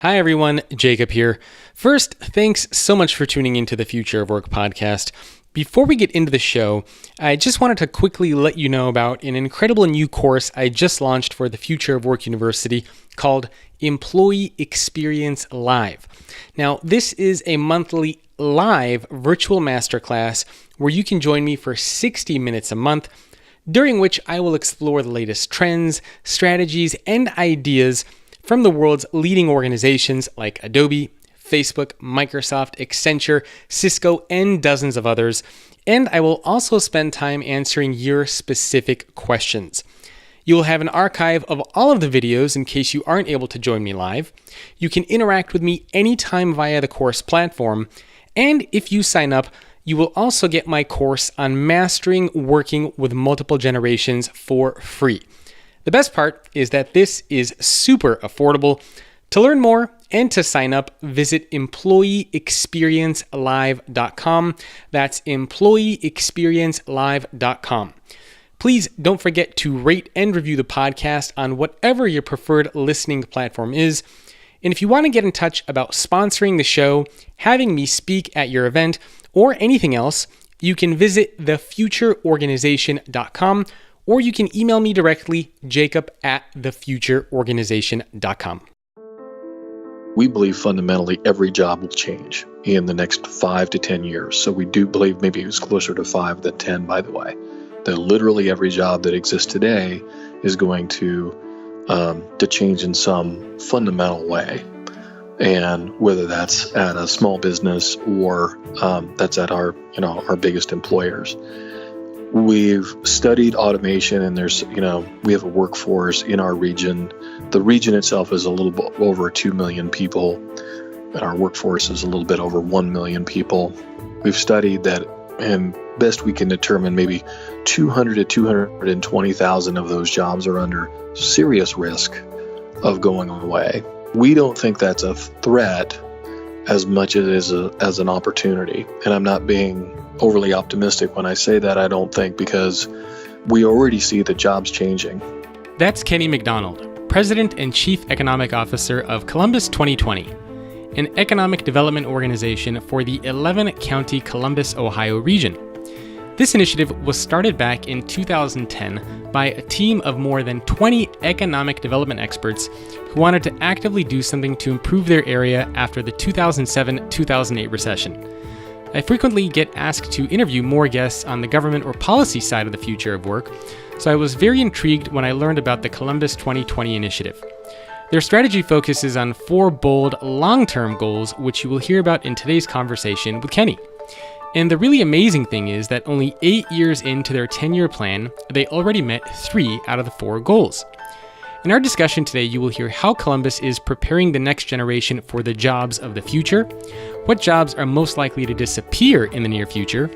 Hi everyone, Jacob here. First, thanks so much for tuning into the Future of Work podcast. Before we get into the show, I just wanted to quickly let you know about an incredible new course I just launched for the Future of Work University called Employee Experience Live. Now, this is a monthly live virtual masterclass where you can join me for 60 minutes a month, during which I will explore the latest trends, strategies, and ideas from the world's leading organizations like Adobe, Facebook, Microsoft, Accenture, Cisco, and dozens of others. And I will also spend time answering your specific questions. You will have an archive of all of the videos in case you aren't able to join me live. You can interact with me anytime via the course platform. And if you sign up, you will also get my course on mastering working with multiple generations for free. The best part is that this is super affordable. To learn more and to sign up, visit employeeexperiencelive.com. That's employeeexperiencelive.com. Please don't forget to rate and review the podcast on whatever your preferred listening platform is. And if you want to get in touch about sponsoring the show, having me speak at your event, or anything else, you can visit thefutureorganization.com, or you can email me directly, jacob@thefutureorganization.com. We believe fundamentally every job will change in the next 5 to 10 years. So we do believe maybe it was closer to 5 than 10, by the way. That literally every job that exists today is going to change in some fundamental way. And whether that's at a small business or that's at our biggest employers. We've studied automation, and we have a workforce in our region. The region itself is a little bit over 2 million people, and our workforce is a little bit over 1 million people. We've studied that, and best we can determine, maybe 200 to 220,000 of those jobs are under serious risk of going away. We don't think that's a threat as much as it is as an opportunity. And I'm not being overly optimistic when I say that, I don't think, because we already see the jobs changing. That's Kenny McDonald, President and Chief Economic Officer of Columbus 2020, an economic development organization for the 11-county Columbus, Ohio region. This initiative was started back in 2010 by a team of more than 20 economic development experts who wanted to actively do something to improve their area after the 2007-2008 recession. I frequently get asked to interview more guests on the government or policy side of the future of work, so I was very intrigued when I learned about the Columbus 2020 initiative. Their strategy focuses on 4 bold, long-term goals, which you will hear about in today's conversation with Kenny. And the really amazing thing is that only 8 years into their 10-year plan, they already met 3 out of the 4 goals. In our discussion today, you will hear how Columbus is preparing the next generation for the jobs of the future, what jobs are most likely to disappear in the near future,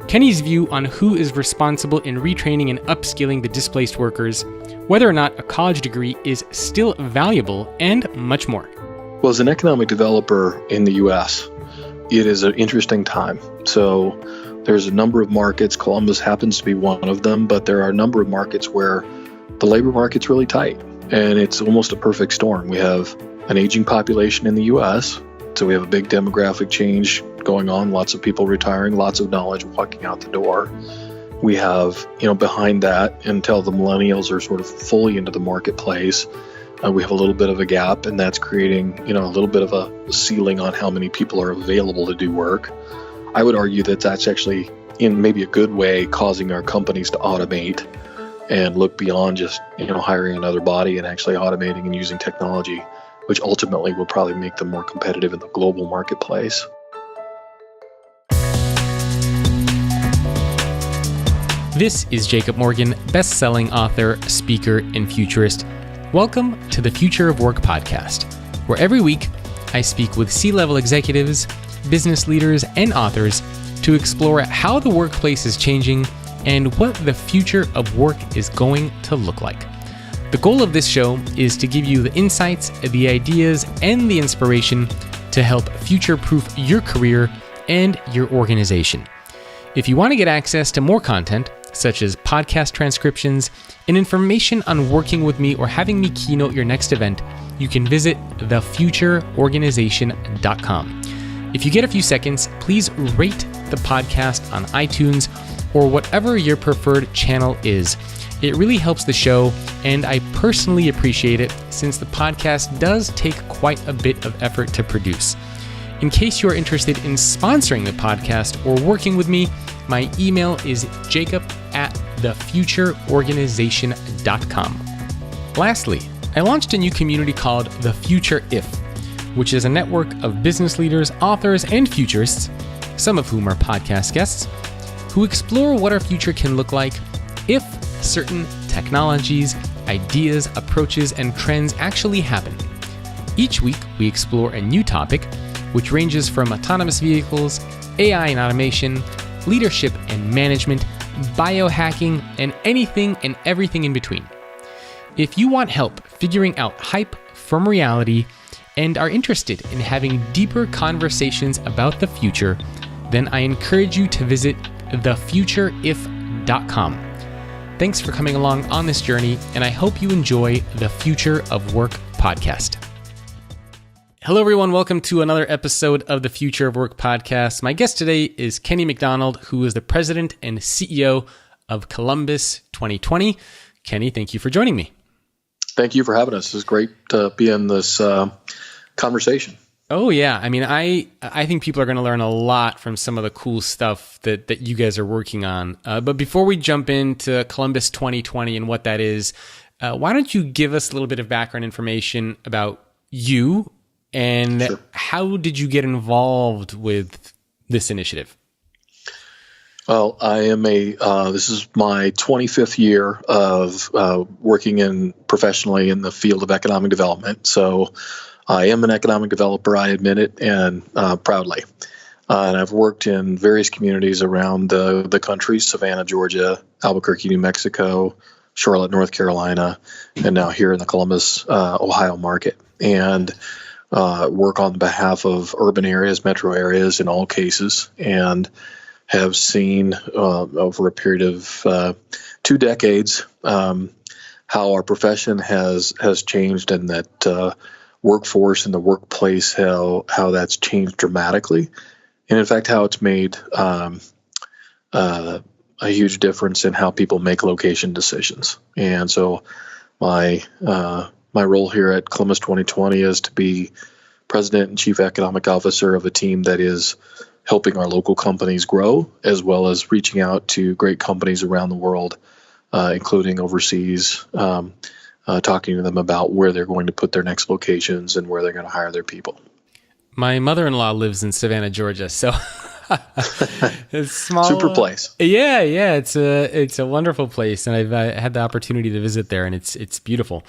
Kenny's view on who is responsible in retraining and upskilling the displaced workers, whether or not a college degree is still valuable, and much more. Well, as an economic developer in the U.S., it is an interesting time. So there's a number of markets. Columbus happens to be one of them, but there are a number of markets where the labor market's really tight, and it's almost a perfect storm. We have an aging population in the U.S., so we have a big demographic change going on, lots of people retiring, lots of knowledge walking out the door. We have, behind that, until the millennials are sort of fully into the marketplace, we have a little bit of a gap, and that's creating, a little bit of a ceiling on how many people are available to do work. I would argue that that's actually, in maybe a good way, causing our companies to automate and look beyond just, hiring another body and actually automating and using technology, which ultimately will probably make them more competitive in the global marketplace. This is Jacob Morgan, best-selling author, speaker, and futurist. Welcome to the Future of Work podcast, where every week I speak with C-level executives, business leaders, and authors to explore how the workplace is changing and what the future of work is going to look like. The goal of this show is to give you the insights, the ideas, and the inspiration to help future-proof your career and your organization. If you want to get access to more content, such as podcast transcriptions, and information on working with me or having me keynote your next event, you can visit thefutureorganization.com. If you get a few seconds, please rate the podcast on iTunes or whatever your preferred channel is. It really helps the show, and I personally appreciate it since the podcast does take quite a bit of effort to produce. In case you are interested in sponsoring the podcast or working with me, my email is jacob@thefutureorganization.com. Lastly, I launched a new community called The Future If, which is a network of business leaders, authors, and futurists, some of whom are podcast guests, who explore what our future can look like if certain technologies, ideas, approaches, and trends actually happen. Each week, we explore a new topic, which ranges from autonomous vehicles, AI and automation, leadership and management, biohacking, and anything and everything in between. If you want help figuring out hype from reality and are interested in having deeper conversations about the future, then I encourage you to visit thefutureif.com. Thanks for coming along on this journey, and I hope you enjoy the Future of Work podcast. Hello, everyone. Welcome to another episode of the Future of Work podcast. My guest today is Kenny McDonald, who is the president and CEO of Columbus 2020. Kenny, thank you for joining me. Thank you for having us. It's great to be in this conversation. Oh, yeah. I mean, I think people are going to learn a lot from some of the cool stuff that you guys are working on. But before we jump into Columbus 2020 and what that is, why don't you give us a little bit of background information about you and Sure. How did you get involved with this initiative? Well, I am this is my 25th year of working professionally in the field of economic development. So I am an economic developer, I admit it, and proudly. And I've worked in various communities around the country: Savannah, Georgia, Albuquerque, New Mexico, Charlotte, North Carolina, and now here in the Columbus, Ohio market. And work on behalf of urban areas, metro areas in all cases, and have seen over a period of 2 decades how our profession has changed, and that workforce and the workplace, how that's changed dramatically, and in fact how it's made a huge difference in how people make location decisions. And so my role here at Columbus 2020 is to be president and chief economic officer of a team that is helping our local companies grow, as well as reaching out to great companies around the world, including overseas, talking to them about where they're going to put their next locations and where they're going to hire their people. My mother-in-law lives in Savannah, Georgia, so it's small. Super place. Yeah, it's a wonderful place, and I've had the opportunity to visit there, and it's beautiful.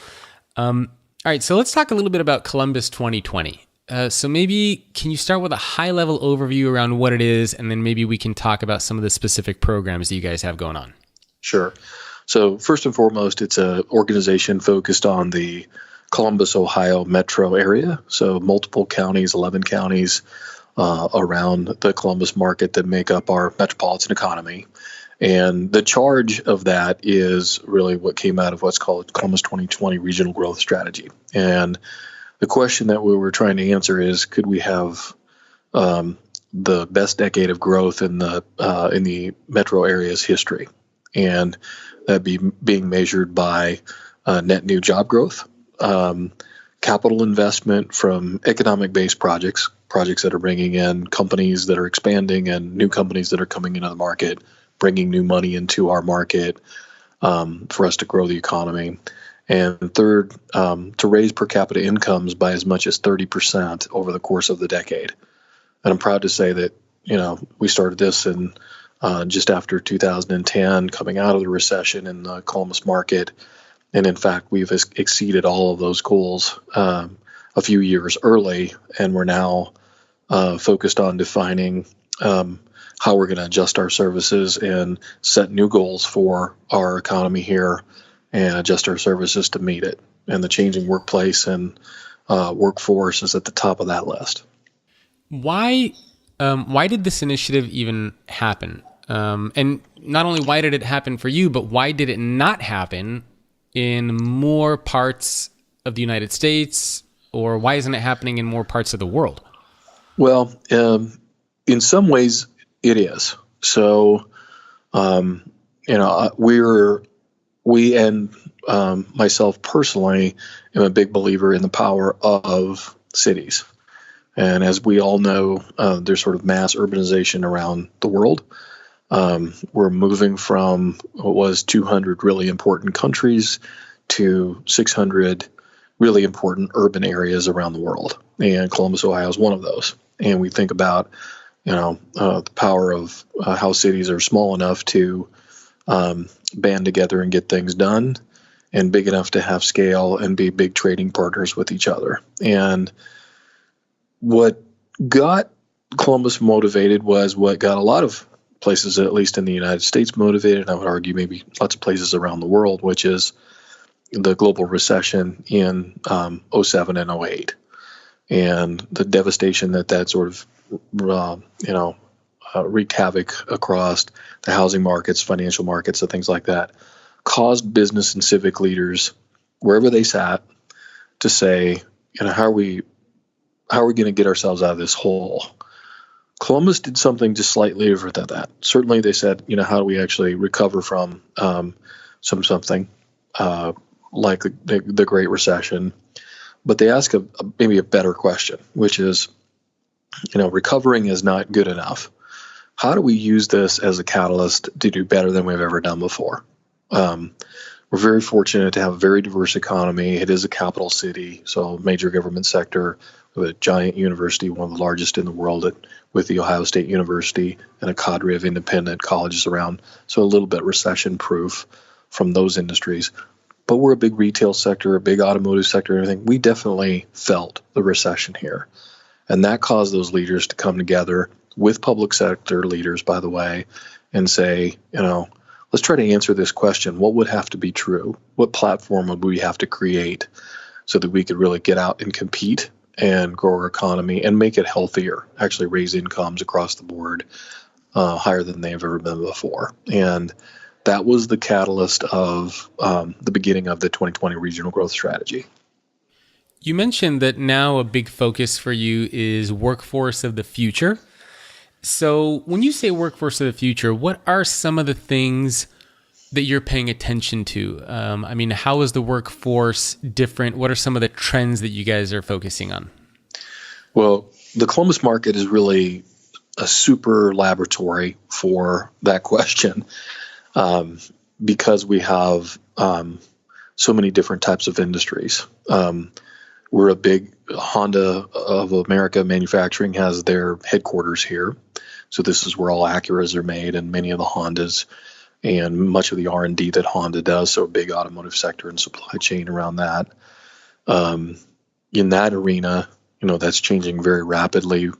All right, so let's talk a little bit about Columbus 2020. So maybe can you start with a high-level overview around what it is, and then maybe we can talk about some of the specific programs that you guys have going on. Sure. So first and foremost, it's an organization focused on the Columbus, Ohio metro area. So multiple counties, 11 counties around the Columbus market that make up our metropolitan economy. And the charge of that is really what came out of what's called Columbus 2020 Regional Growth Strategy. And the question that we were trying to answer is, could we have the best decade of growth in the metro area's history? And that being measured by net new job growth, capital investment from economic-based projects that are bringing in companies that are expanding and new companies that are coming into the market, bringing new money into our market for us to grow the economy. And third, to raise per capita incomes by as much as 30% over the course of the decade. And I'm proud to say that, we started this in just after 2010, coming out of the recession in the Columbus market. And in fact, we've exceeded all of those goals a few years early, and we're now focused on defining how we're going to adjust our services and set new goals for our economy here and adjust our services to meet it. And the changing workplace and workforce is at the top of that list. Why did this initiative even happen? And not only why did it happen for you, but why did it not happen in more parts of the United States, or why isn't it happening in more parts of the world? Well, in some ways it is. So, we and myself personally am a big believer in the power of cities. And as we all know, there's sort of mass urbanization around the world. We're moving from what was 200 really important countries to 600 really important urban areas around the world. And Columbus, Ohio is one of those. And we think about, the power of how cities are small enough to band together and get things done, and big enough to have scale and be big trading partners with each other. And what got Columbus motivated was what got a lot of places, at least in the United States, motivated, and I would argue maybe lots of places around the world, which is the global recession in 07 and 08, and the devastation that sort of wreaked havoc across the housing markets, financial markets, and things like that, caused business and civic leaders, wherever they sat, to say, how are we going to get ourselves out of this hole? Columbus did something just slightly different than that. Certainly, they said, how do we actually recover from something like the Great Recession? But they ask maybe a better question, which is, recovering is not good enough. How do we use this as a catalyst to do better than we've ever done before? We're very fortunate to have a very diverse economy. It is a capital city, so major government sector, with a giant university, one of the largest in the world, with the Ohio State University, and a cadre of independent colleges around, so a little bit recession-proof from those industries. But we're a big retail sector, a big automotive sector, and everything. We definitely felt the recession here. And that caused those leaders to come together with public sector leaders, by the way, and say, let's try to answer this question. What would have to be true? What platform would we have to create so that we could really get out and compete and grow our economy and make it healthier, actually raise incomes across the board higher than they've ever been before? And that was the catalyst of the beginning of the 2020 regional growth strategy. You mentioned that now a big focus for you is workforce of the future. So when you say workforce of the future, what are some of the things that you're paying attention to? How is the workforce different? What are some of the trends that you guys are focusing on? Well, the Columbus market is really a super laboratory for that question, because we have so many different types of industries. We're a big Honda of America manufacturing has their headquarters here. So this is where all Acuras are made, and many of the Hondas and much of the R&D that Honda does. So a big automotive sector and supply chain around that. In that arena, that's changing very rapidly.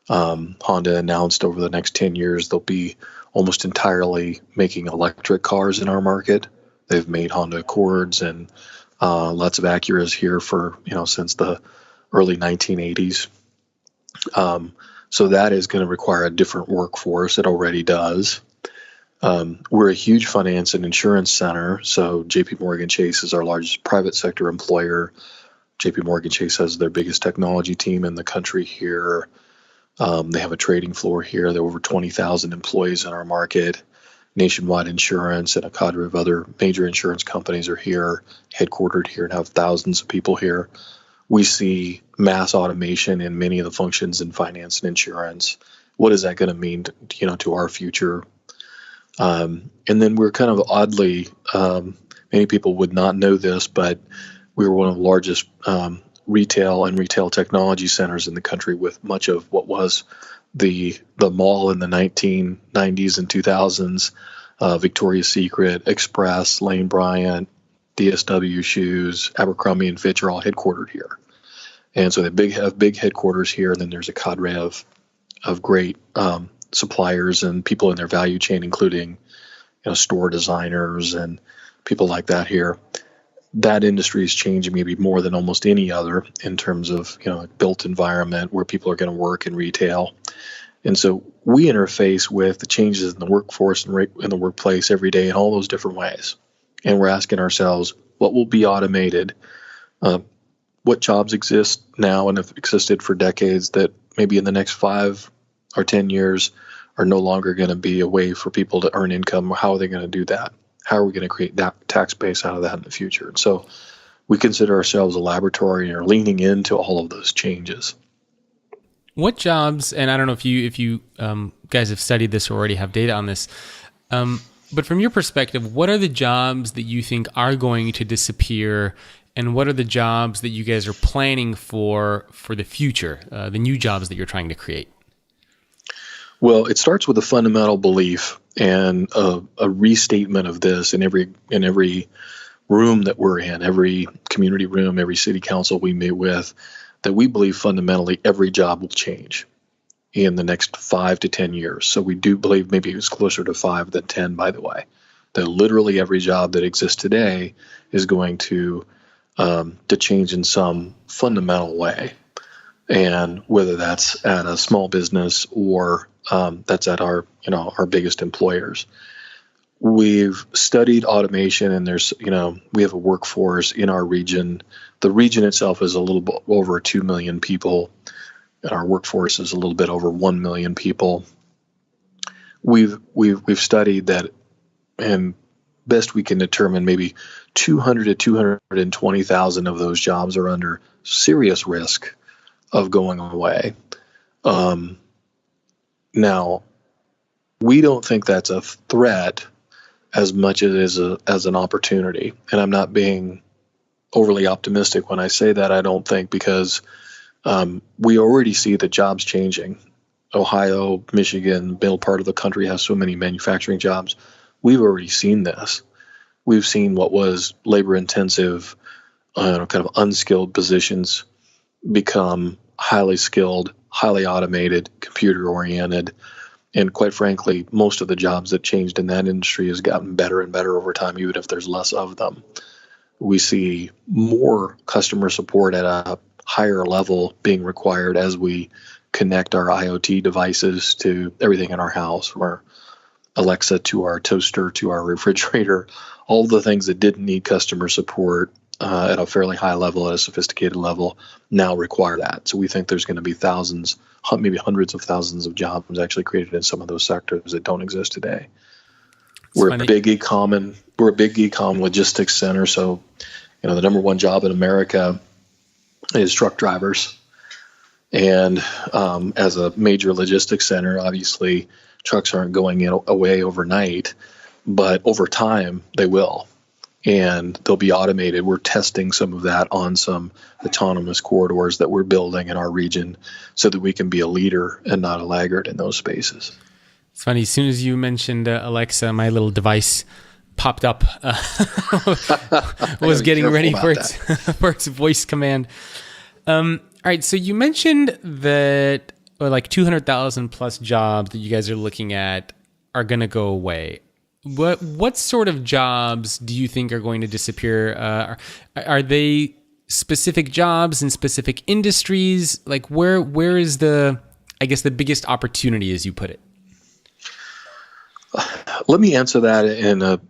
Honda announced over the next 10 years, they'll be almost entirely making electric cars in our market. They've made Honda Accords and lots of Acuras here for, since the early 1980s. So that is going to require a different workforce. It already does. We're a huge finance and insurance center. So JP Morgan Chase is our largest private sector employer. JP Morgan Chase has their biggest technology team in the country here. They have a trading floor here. There are over 20,000 employees in our market. Nationwide Insurance and a cadre of other major insurance companies are here, headquartered here, and have thousands of people here. We see mass automation in many of the functions in finance and insurance. What is that going to mean to our future? And then we're kind of oddly, many people would not know this, but we were one of the largest retail and retail technology centers in the country, with much of what was the mall in the 1990s and 2000s, Victoria's Secret, Express, Lane Bryant, DSW Shoes, Abercrombie and Fitch are all headquartered here. And so they have big headquarters here, and then there's a cadre of great suppliers and people in their value chain, including store designers and people like that here. That industry is changing maybe more than almost any other in terms of a built environment where people are going to work in retail. And so we interface with the changes in the workforce and in the workplace every day in all those different ways. And we're asking ourselves, what will be automated? What jobs exist now and have existed for decades that maybe in the next 5 or 10 years are no longer going to be a way for people to earn income? How are they going to do that? How are we going to create that tax base out of that in the future? And so we consider ourselves a laboratory and are leaning into all of those changes. What jobs, and I don't know if you guys have studied this or already have data on this, but from your perspective, what are the jobs that you think are going to disappear, and what are the jobs that you guys are planning for the future, the new jobs that you're trying to create? Well, it starts with a fundamental belief and a restatement of this in every room that we're in, every community room, every city council we meet with, that we believe fundamentally every job will change in the next 5 to 10 years. So we do believe maybe it was closer to 5 than 10, by the way, that literally every job that exists today is going to change in some fundamental way. And whether that's at a small business or that's at our biggest employers. We've studied automation, and we have a workforce in our region. The region itself is a little bit over 2 million people, and our workforce is a little bit over 1 million people. We've studied that, and best we can determine, maybe 200 to 220,000 of those jobs are under serious risk of going away. Now, we don't think that's a threat as much as it is as an opportunity. And I'm not being overly optimistic when I say that, I don't think, because we already see the jobs changing. Ohio, Michigan, middle part of the country has so many manufacturing jobs. We've already seen this. We've seen what was labor-intensive, kind of unskilled positions become highly skilled, highly automated, computer-oriented. And quite frankly, most of the jobs that changed in that industry has gotten better and better over time, even if there's less of them. We see more customer support at a higher level being required as we connect our IoT devices to everything in our house, from our Alexa to our toaster to our refrigerator. All the things that didn't need customer support at a fairly high level, at a sophisticated level, now require that. So we think there's going to be thousands, maybe hundreds of thousands of jobs actually created in some of those sectors that don't exist today. We're a big e-com logistics center. So, the number one job in America is truck drivers. And as a major logistics center, obviously trucks aren't going away overnight, but over time they will. And they'll be automated. We're testing some of that on some autonomous corridors that we're building in our region so that we can be a leader and not a laggard in those spaces. It's funny, as soon as you mentioned Alexa, my little device popped up, was getting ready for its voice command. All right, so you mentioned that like 200,000 plus jobs that you guys are looking at are going to go away. What sort of jobs do you think are going to disappear? Are they specific jobs in specific industries? Like where is the biggest opportunity, as you put it? Let me answer that in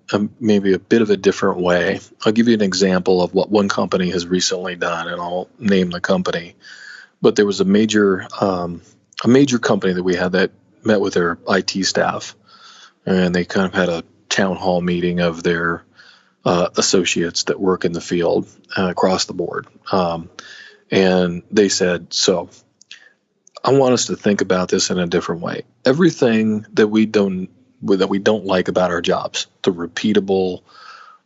maybe a bit of a different way. I'll give you an example of what one company has recently done, and I'll name the company. But there was a major company that we had that met with their IT staff, and they kind of had a town hall meeting of their associates that work in the field across the board. And they said, so I want us to think about this in a different way. Everything that we don't like about our jobs, the repeatable,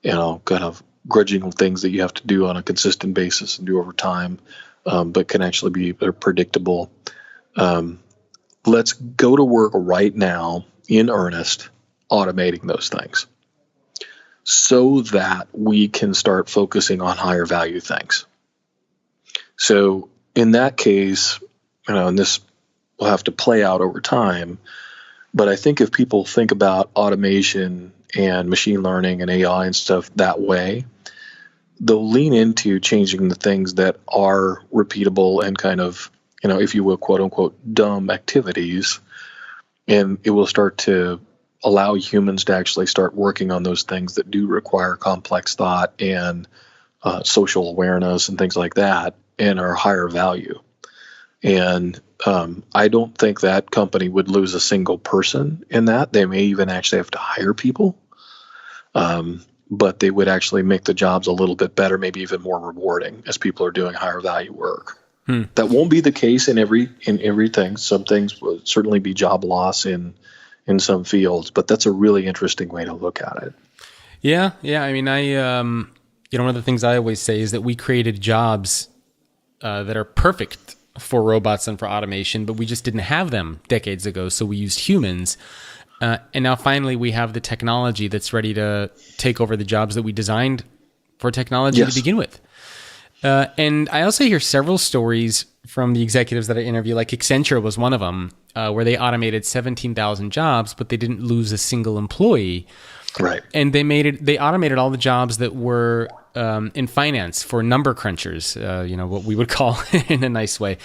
kind of grudging things that you have to do on a consistent basis and do over time, but can actually be predictable. Let's go to work right now in earnest, automating those things so that we can start focusing on higher value things. So in that case, and this will have to play out over time, but I think if people think about automation and machine learning and AI and stuff that way, they'll lean into changing the things that are repeatable and kind of, if you will, quote unquote, dumb activities and it will start to allow humans to actually start working on those things that do require complex thought and social awareness and things like that, and are higher value. And I don't think that company would lose a single person in that. They may even actually have to hire people, but they would actually make the jobs a little bit better, maybe even more rewarding as people are doing higher value work. That won't be the case in everything. Some things will certainly be job loss in some fields, but that's a really interesting way to look at it. Yeah. I mean, one of the things I always say is that we created jobs that are perfect for robots and for automation, but we just didn't have them decades ago. So we used humans. And now finally we have the technology that's ready to take over the jobs that we designed for technology to begin with. And I also hear several stories from the executives that I interview, like Accenture was one of them, where they automated 17,000 jobs, but they didn't lose a single employee. Right. And they automated all the jobs that were in finance for number crunchers, what we would call in a nice way.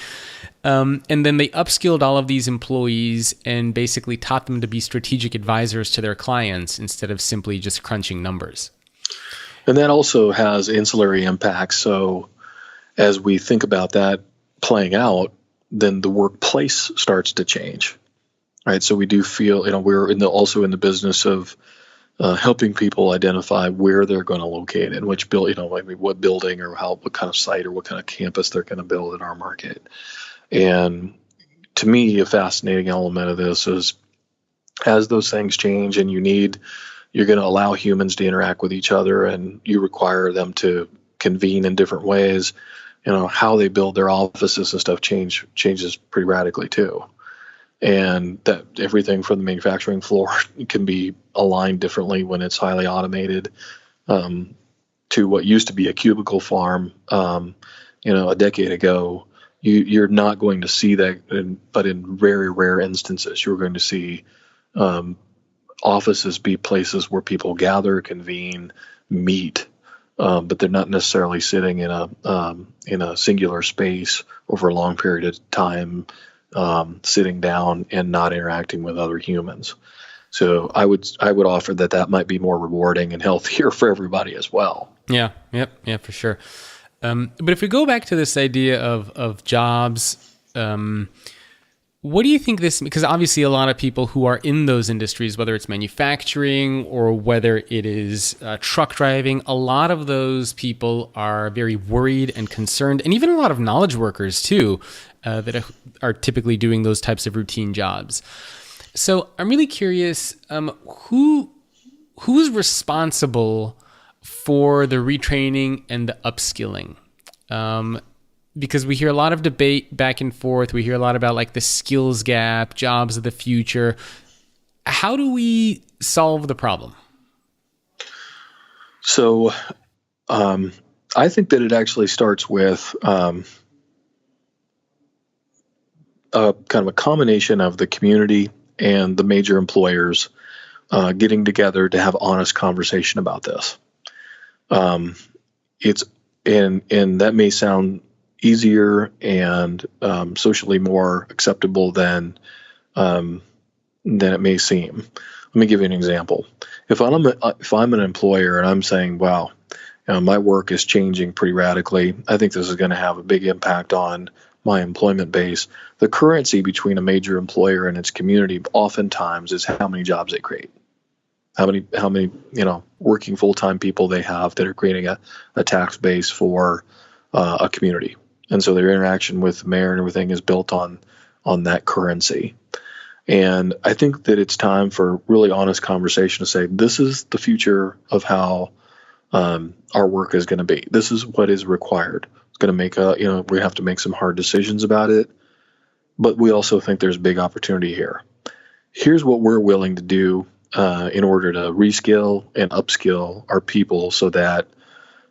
And then they upskilled all of these employees and basically taught them to be strategic advisors to their clients instead of simply just crunching numbers. And that also has ancillary impacts. So as we think about that playing out, then the workplace starts to change, right? So we do feel, we're also in the business of helping people identify where they're going to locate and which what building or what kind of site or what kind of campus they're going to build in our market. And to me, a fascinating element of this is as those things change and you're going to allow humans to interact with each other, and you require them to convene in different ways. How they build their offices and stuff changes pretty radically too. And that everything from the manufacturing floor can be aligned differently when it's highly automated to what used to be a cubicle farm, a decade ago. You're not going to see that, but in very rare instances, you're going to see offices be places where people gather, convene, meet, but they're not necessarily sitting in a singular space over a long period of time, sitting down and not interacting with other humans. So I would offer that might be more rewarding and healthier for everybody as well. Yeah, for sure. But if we go back to this idea of jobs, what do you think because obviously a lot of people who are in those industries, whether it's manufacturing or whether it is truck driving, a lot of those people are very worried and concerned, and even a lot of knowledge workers too, that are typically doing those types of routine jobs. So I'm really curious, who's responsible for the retraining and the upskilling? Because we hear a lot of debate back and forth. We hear a lot about like the skills gap, jobs of the future. How do we solve the problem? So I think that it actually starts with kind of a combination of the community and the major employers getting together to have honest conversation about this. And that may sound easier and socially more acceptable than it may seem. Let me give you an example. If I'm an employer and I'm saying, wow, my work is changing pretty radically, I think this is going to have a big impact on my employment base. The currency between a major employer and its community oftentimes is how many jobs they create. How many working full-time people they have that are creating a tax base for a community. And so their interaction with the mayor and everything is built on that currency. And I think that it's time for really honest conversation to say, this is the future of how our work is going to be. This is what is required. It's going to make we have to make some hard decisions about it, but we also think there's big opportunity here. Here's what we're willing to do in order to reskill and upskill our people so that,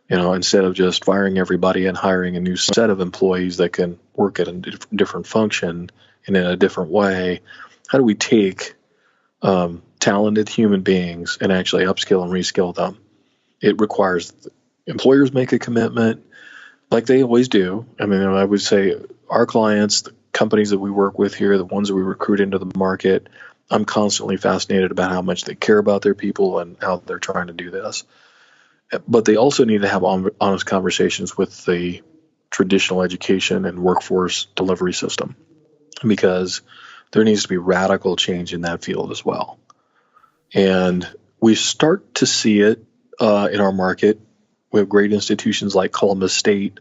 instead of just firing everybody and hiring a new set of employees that can work at a different function and in a different way, how do we take talented human beings and actually upskill and reskill them? It requires employers make a commitment like they always do. I mean, I would say our clients, the companies that we work with here, the ones that we recruit into the market, I'm constantly fascinated about how much they care about their people and how they're trying to do this. But they also need to have honest conversations with the traditional education and workforce delivery system, because there needs to be radical change in that field as well. And we start to see it in our market. We have great institutions like Columbus State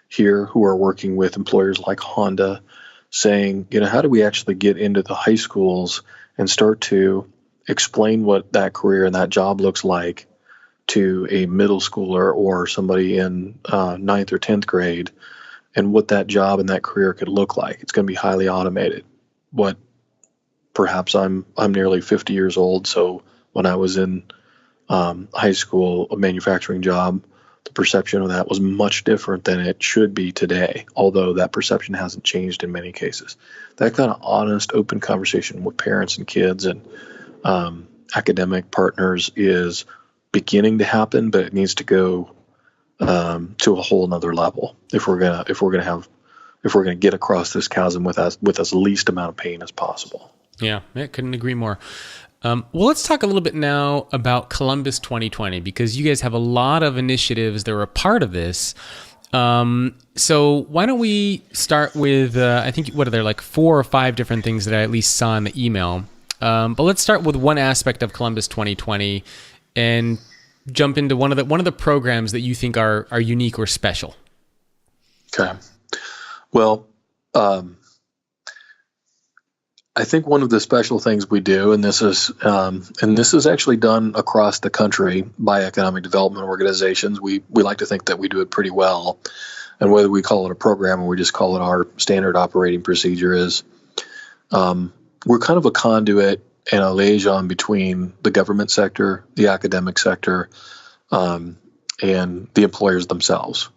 here who are working with employers like Honda, saying, how do we actually get into the high schools and start to explain what that career and that job looks like to a middle schooler or somebody in ninth or 10th grade, and what that job and that career could look like. It's going to be highly automated. Perhaps I'm nearly 50 years old, so when I was in high school, a manufacturing job, the perception of that was much different than it should be today, although that perception hasn't changed in many cases. That kind of honest, open conversation with parents and kids and academic partners is beginning to happen, but it needs to go to a whole nother level if we're gonna get across this chasm with as least amount of pain as possible. Yeah, I couldn't agree more. Well, let's talk a little bit now about Columbus 2020, because you guys have a lot of initiatives that are a part of this. So why don't we start with, I think, what are there, like 4 or 5 different things that I at least saw in the email. But let's start with one aspect of Columbus 2020 and jump into one of the programs that you think are unique or special. Okay. Well, I think one of the special things we do, and this is actually done across the country by economic development organizations. We like to think that we do it pretty well, and whether we call it a program or we just call it our standard operating procedure is, we're kind of a conduit and a liaison between the government sector, the academic sector, and the employers themselves.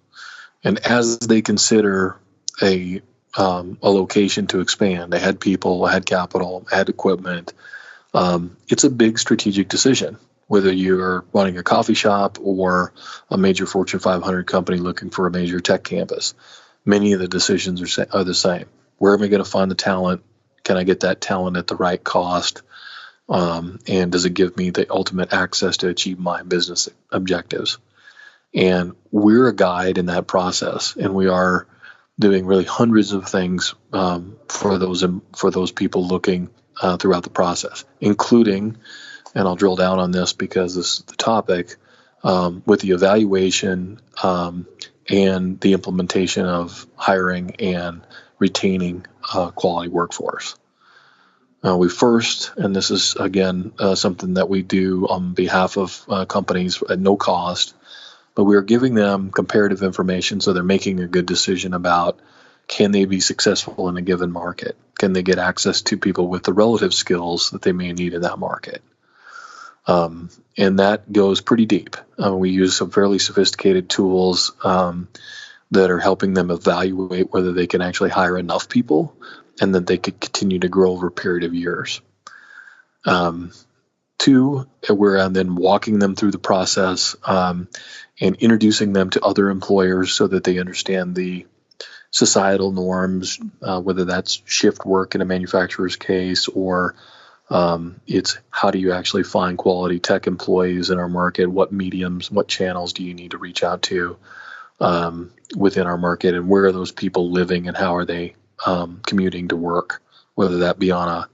And as they consider a location to expand, they had people, had capital, had equipment. It's a big strategic decision, whether you're running a coffee shop or a major Fortune 500 company looking for a major tech campus. Many of the decisions are the same. Where am I going to find the talent? Can I get that talent at the right cost? And does it give me the ultimate access to achieve my business objectives? And we're a guide in that process, and we are doing really hundreds of things for those people looking throughout the process, including, and I'll drill down on this because this is the topic, with the evaluation and the implementation of hiring and retaining quality workforce. We first, and this is again something that we do on behalf of companies at no cost, but we are giving them comparative information so they're making a good decision about, can they be successful in a given market? Can they get access to people with the relative skills that they may need in that market? And that goes pretty deep. We use some fairly sophisticated tools that are helping them evaluate whether they can actually hire enough people and that they could continue to grow over a period of years. 2, we're then walking them through the process and introducing them to other employers so that they understand the societal norms, whether that's shift work in a manufacturer's case, or it's how do you actually find quality tech employees in our market, what mediums, what channels do you need to reach out to within our market, and where are those people living and how are they commuting to work, whether that be on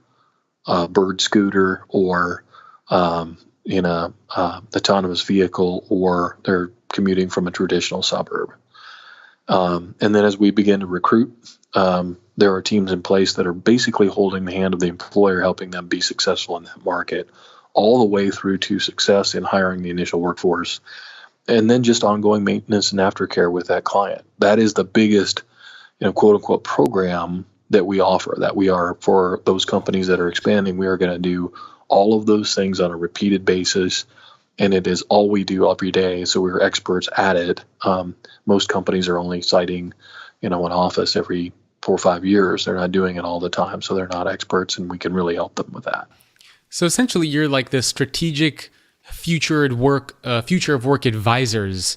a bird scooter or in a autonomous vehicle, or they're commuting from a traditional suburb. And then as we begin to recruit, there are teams in place that are basically holding the hand of the employer, helping them be successful in that market, all the way through to success in hiring the initial workforce, and then just ongoing maintenance and aftercare with that client. That is the biggest, quote unquote, program that we offer, that we are, for those companies that are expanding, we are going to do all of those things on a repeated basis. And it is all we do every day. So we're experts at it. Most companies are only citing, an office every 4 or 5 years. They're not doing it all the time. So they're not experts, and we can really help them with that. So essentially you're like the strategic future of work advisors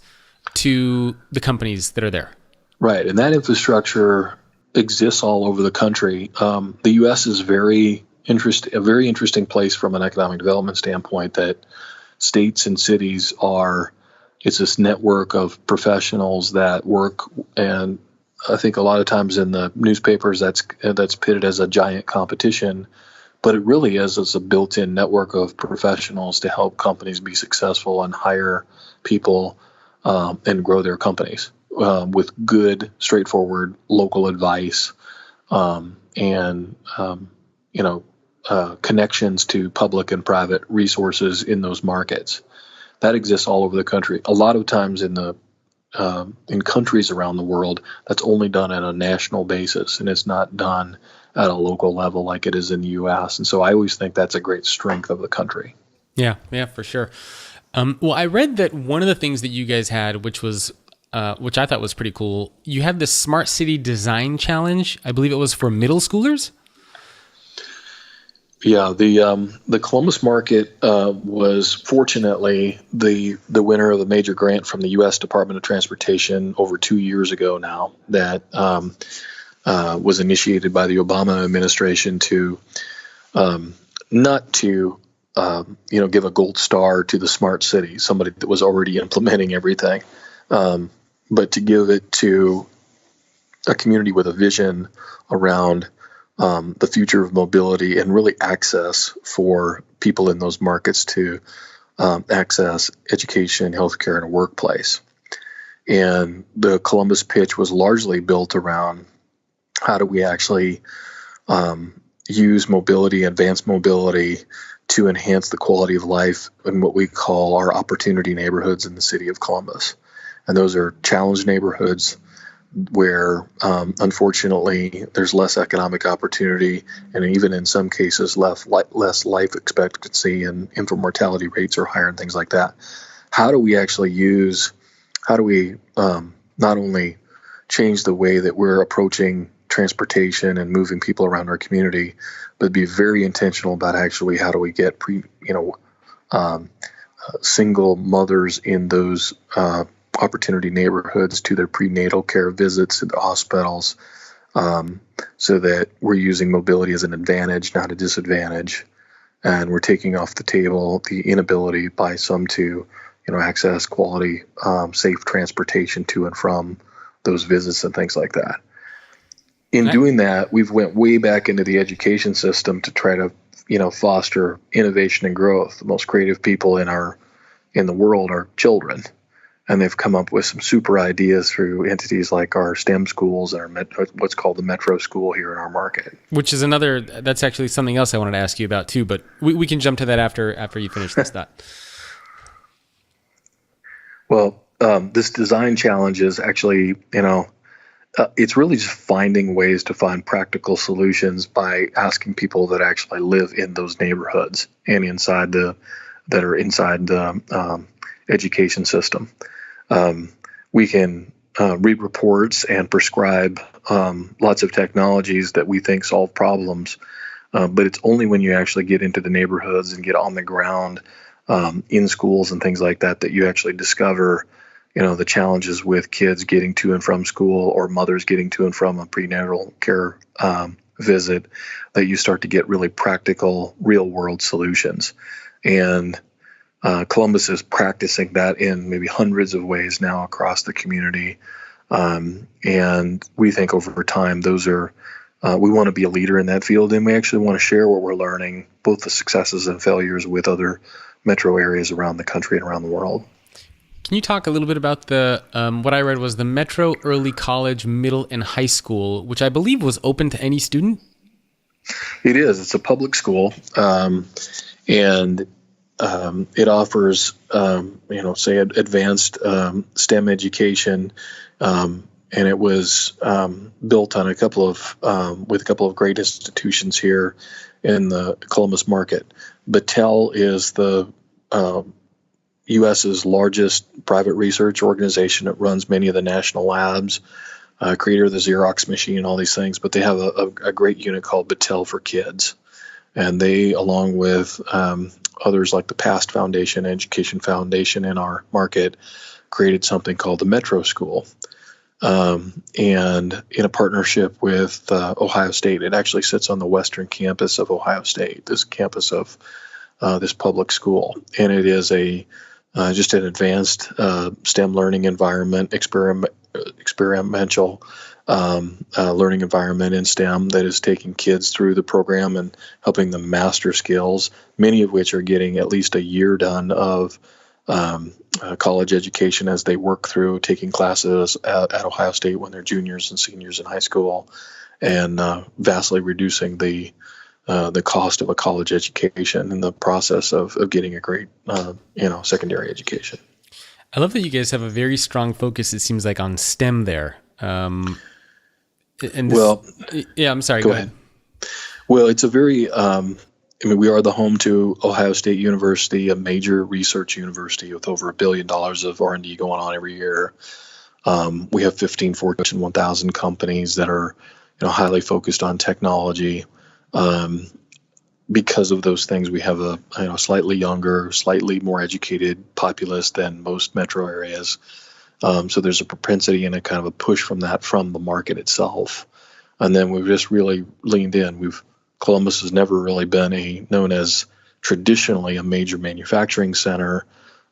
to the companies that are there. Right. And that infrastructure exists all over the country. The U.S. is very a very interesting place from an economic development standpoint, that states and cities it's this network of professionals that work, and I think a lot of times in the newspapers that's pitted as a giant competition, but it really is as a built-in network of professionals to help companies be successful and hire people and grow their companies with good, straightforward local advice and connections to public and private resources in those markets. That exists all over the country. A lot of times in countries around the world, that's only done at a national basis, and it's not done at a local level like it is in the U.S. And so I always think that's a great strength of the country. Yeah, for sure. Well, I read that one of the things that you guys had, which I thought was pretty cool, you had the Smart City Design Challenge. I believe it was for middle schoolers. Yeah, the Columbus market was fortunately the winner of the major grant from the U.S. Department of Transportation over 2 years ago now, that was initiated by the Obama administration to not to give a gold star to the smart city, somebody that was already implementing everything, but to give it to a community with a vision around the future of mobility and really access for people in those markets to access education, healthcare, and a workplace. And the Columbus pitch was largely built around how do we actually use mobility, advanced mobility, to enhance the quality of life in what we call our opportunity neighborhoods in the city of Columbus. And those are challenged neighborhoods where, unfortunately, there's less economic opportunity, and even in some cases, less life expectancy, and infant mortality rates are higher and things like that. How do we not only change the way that we're approaching transportation and moving people around our community, but be very intentional about actually how do we get single mothers in those opportunity neighborhoods to their prenatal care visits at the hospitals, so that we're using mobility as an advantage, not a disadvantage, and we're taking off the table the inability by some to access quality, safe transportation to and from those visits and things like that. In doing that, we've went way back into the education system to try to foster innovation and growth. The most creative people in the world are children. And they've come up with some super ideas through entities like our STEM schools and what's called the Metro School here in our market. Which is that's actually something else I wanted to ask you about too, but we can jump to that after you finish this thought. Well, this design challenge is actually, it's really just finding ways to find practical solutions by asking people that actually live in those neighborhoods and that are inside the education system. We can read reports and prescribe lots of technologies that we think solve problems, but it's only when you actually get into the neighborhoods and get on the ground in schools and things like that you actually discover the challenges with kids getting to and from school, or mothers getting to and from a prenatal care visit, that you start to get really practical, real-world solutions. And Columbus is practicing that in maybe hundreds of ways now across the community. And we think over time, those are, we want to be a leader in that field, and we actually want to share what we're learning, both the successes and failures, with other metro areas around the country and around the world. Can you talk a little bit about what I read was the Metro Early College, Middle, and High School, which I believe was open to any student? It is. It's a public school, and it offers, say, advanced STEM education, and it was built on with a couple of great institutions here in the Columbus market. Battelle is the U.S.'s largest private research organization. It runs many of the national labs, creator of the Xerox machine, and all these things. But they have a great unit called Battelle for Kids, and they, along with others like the PAST Foundation, Education Foundation in our market, created something called the Metro School. and in a partnership with Ohio State. It actually sits on the western campus of Ohio State, this campus of this public school, and it is just an advanced STEM learning environment, experimental learning environment in STEM that is taking kids through the program and helping them master skills, many of which are getting at least a year done of college education as they work through taking classes at Ohio State when they're juniors and seniors in high school, and vastly reducing the cost of a college education in the process of getting a great secondary education. I love that you guys have a very strong focus, it seems like, on STEM there. I'm sorry. Go ahead. Well, it's a very, we are the home to Ohio State University, a major research university with over $1 billion of R&D going on every year. We have 15 Fortune 1000 companies that are, highly focused on technology. Because of those things, we have a slightly younger, slightly more educated populace than most metro areas. So there's a propensity and a kind of a push from the market itself. And then we've just really leaned in. Columbus has never really been known as traditionally a major manufacturing center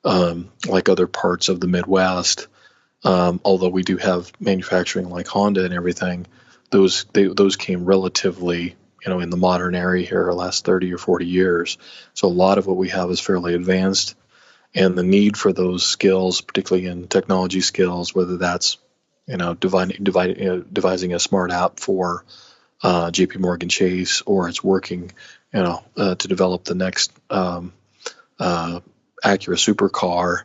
like other parts of the Midwest. Although we do have manufacturing like Honda and everything, those came relatively in the modern era here the last 30 or 40 years. So a lot of what we have is fairly advanced, and the need for those skills, particularly in technology skills, whether that's devising a smart app for JP Morgan Chase, or it's working to develop the next Acura supercar,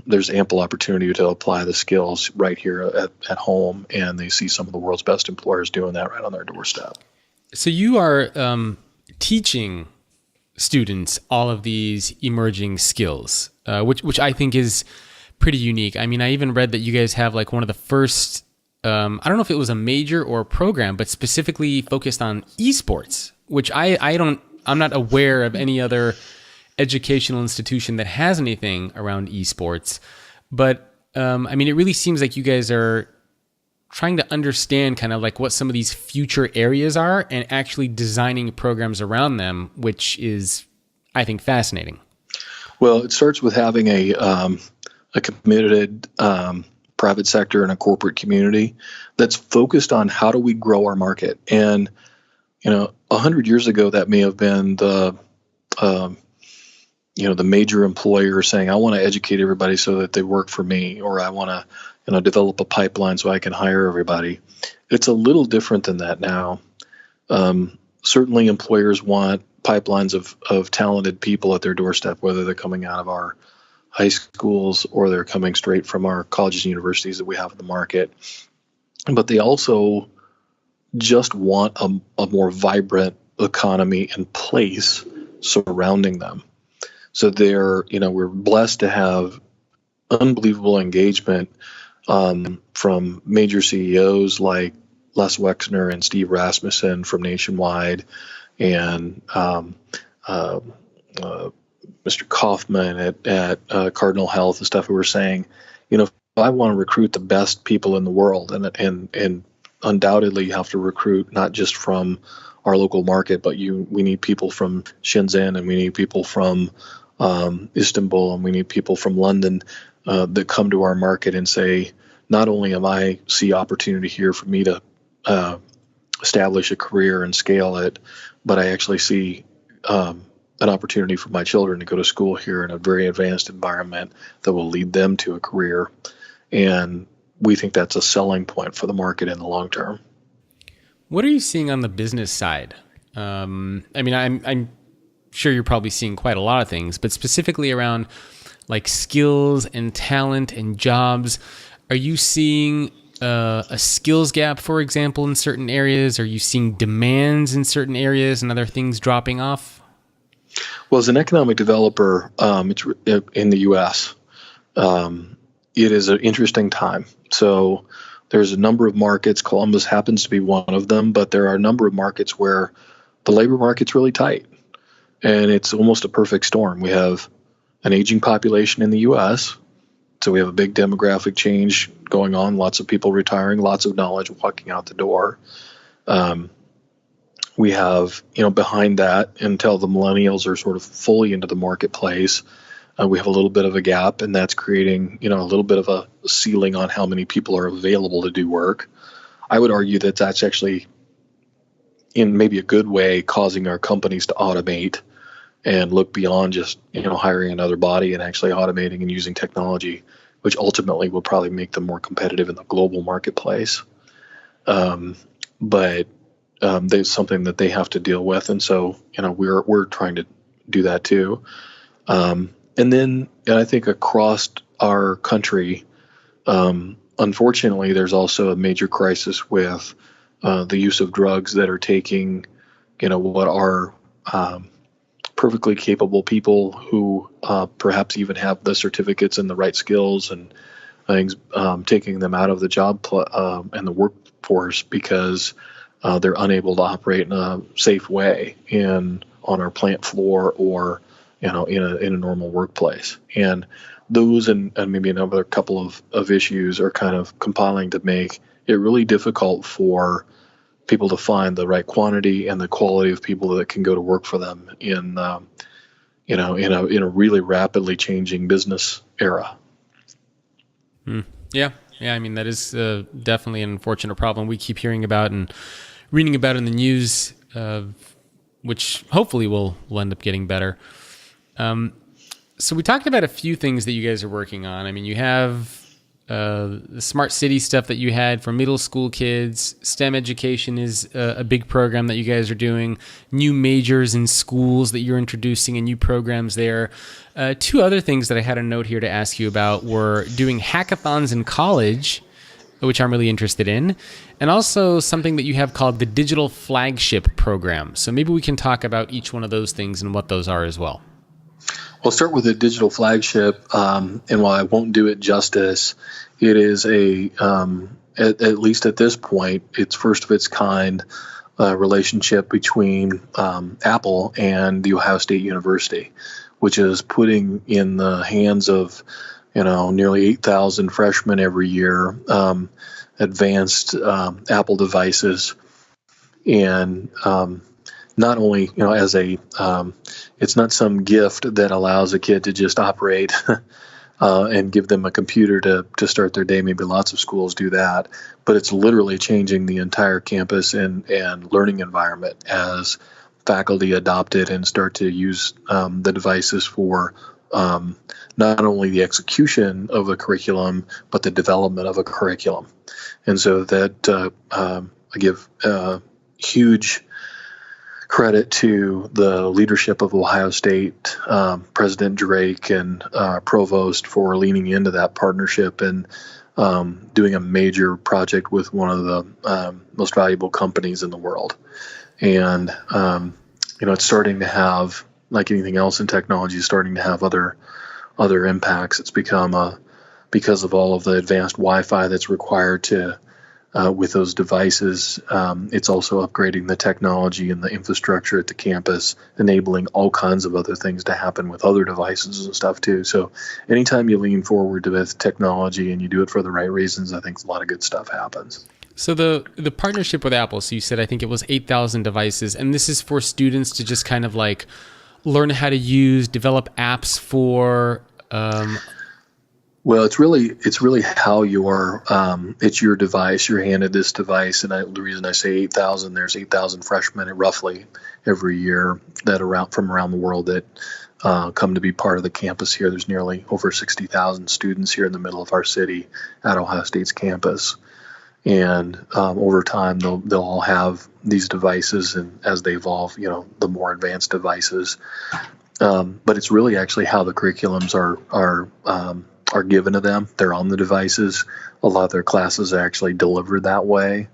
there's ample opportunity to apply the skills right here at home, and they see some of the world's best employers doing that right on their doorstep. So you are teaching students all of these emerging skills, which I think is pretty unique. I mean, I even read that you guys have like one of the first, I don't know if it was a major or a program, but specifically focused on esports, which I'm not aware of any other educational institution that has anything around esports. But it really seems like you guys are trying to understand kind of like what some of these future areas are and actually designing programs around them, which is, I think, fascinating. Well, it starts with having a committed private sector and a corporate community that's focused on how do we grow our market. And 100 years ago, that may have been the major employer saying, I want to educate everybody so that they work for me, or I want to develop a pipeline so I can hire everybody. It's a little different than that now. Certainly employers want pipelines of talented people at their doorstep, whether they're coming out of our high schools or they're coming straight from our colleges and universities that we have in the market. But they also just want a more vibrant economy and place surrounding them. So we're blessed to have unbelievable engagement from major CEOs like Les Wexner and Steve Rasmussen from Nationwide, and Mr. Kaufman at Cardinal Health and stuff, who were saying, if I want to recruit the best people in the world, and undoubtedly you have to recruit not just from our local market, but we need people from Shenzhen, and we need people from Istanbul, and we need people from London that come to our market and say, not only am I see opportunity here for me to establish a career and scale it, but I actually see an opportunity for my children to go to school here in a very advanced environment that will lead them to a career. And we think that's a selling point for the market in the long term. What are you seeing on the business side? I'm sure you're probably seeing quite a lot of things, but specifically around like skills and talent and jobs, are you seeing a skills gap, for example, in certain areas? Are you seeing demands in certain areas and other things dropping off? Well, as an economic developer, it's in the U.S., it is an interesting time. So there's a number of markets. Columbus happens to be one of them, but there are a number of markets where the labor market's really tight, and it's almost a perfect storm. We have an aging population in the U.S., so we have a big demographic change going on, lots of people retiring, lots of knowledge walking out the door. We have, behind that, until the millennials are sort of fully into the marketplace, we have a little bit of a gap, and that's creating, a little bit of a ceiling on how many people are available to do work. I would argue that that's actually, in maybe a good way, causing our companies to automate and look beyond just, hiring another body and actually automating and using technology, which ultimately will probably make them more competitive in the global marketplace. But there's something that they have to deal with, and so we're trying to do that too. And I think across our country, unfortunately, there's also a major crisis with the use of drugs that are taking, what are perfectly capable people who perhaps even have the certificates and the right skills and things, taking them out of the job and the workforce because they're unable to operate in a safe way on our plant floor or in a normal workplace. And those and maybe another couple of issues are kind of compiling to make it really difficult for people to find the right quantity and the quality of people that can go to work for them in a really rapidly changing business era. Yeah. I mean, that is definitely an unfortunate problem we keep hearing about and reading about in the news, which hopefully will end up getting better. So we talked about a few things that you guys are working on. I mean, you have the smart city stuff that you had for middle school kids. STEM education is a big program that you guys are doing. New majors in schools that you're introducing and new programs there. Two other things that I had a note here to ask you about were doing hackathons in college, which I'm really interested in, and also something that you have called the Digital Flagship Program. So maybe we can talk about each one of those things and what those are as well. We'll start with the Digital Flagship, and while I won't do it justice, it is at least at this point, it's first of its kind relationship between Apple and the Ohio State University, which is putting in the hands of nearly 8,000 freshmen every year advanced Apple devices, and not only as it's not some gift that allows a kid to just operate and give them a computer to start their day. Maybe lots of schools do that, but it's literally changing the entire campus and learning environment as faculty adopt it and start to use the devices for not only the execution of a curriculum, but the development of a curriculum. And so that I give huge credit to the leadership of Ohio State, President Drake and Provost for leaning into that partnership and doing a major project with one of the most valuable companies in the world. And, it's starting to have, like anything else in technology, starting to have other impacts. It's become because of all of the advanced Wi-Fi that's required to with those devices. It's also upgrading the technology and the infrastructure at the campus, enabling all kinds of other things to happen with other devices and stuff too. So anytime you lean forward with technology and you do it for the right reasons, I think a lot of good stuff happens. So the partnership with Apple, so you said I think it was 8,000 devices, and this is for students to just kind of like learn how to develop apps for Well, it's really how it's your device. You're handed this device, and the reason I say 8,000, there's 8,000 freshmen roughly every year from around the world that come to be part of the campus here. There's nearly over 60,000 students here in the middle of our city at Ohio State's campus, and over time they'll all have these devices, and as they evolve, the more advanced devices. But it's really actually how the curriculums are given to them. They're on the devices. A lot of their classes are actually delivered that way.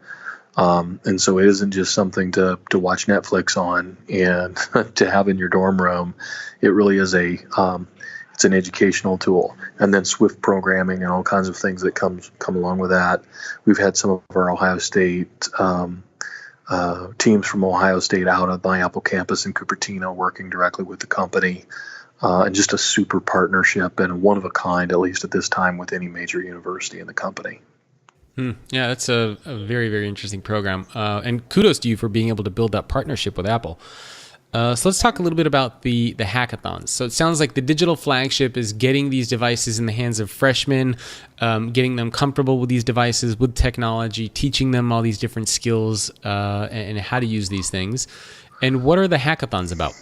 And so it isn't just something to watch Netflix on and to have in your dorm room. It really is it's an educational tool. And then Swift programming and all kinds of things that come along with that. We've had some of our Ohio State teams from Ohio State out at my Apple campus in Cupertino working directly with the company and just a super partnership and one of a kind, at least at this time, with any major university in the company. Yeah, that's a very, very interesting program. And kudos to you for being able to build that partnership with Apple. So let's talk a little bit about the hackathons. So it sounds like the digital flagship is getting these devices in the hands of freshmen, getting them comfortable with these devices, with technology, teaching them all these different skills and how to use these things. And what are the hackathons about?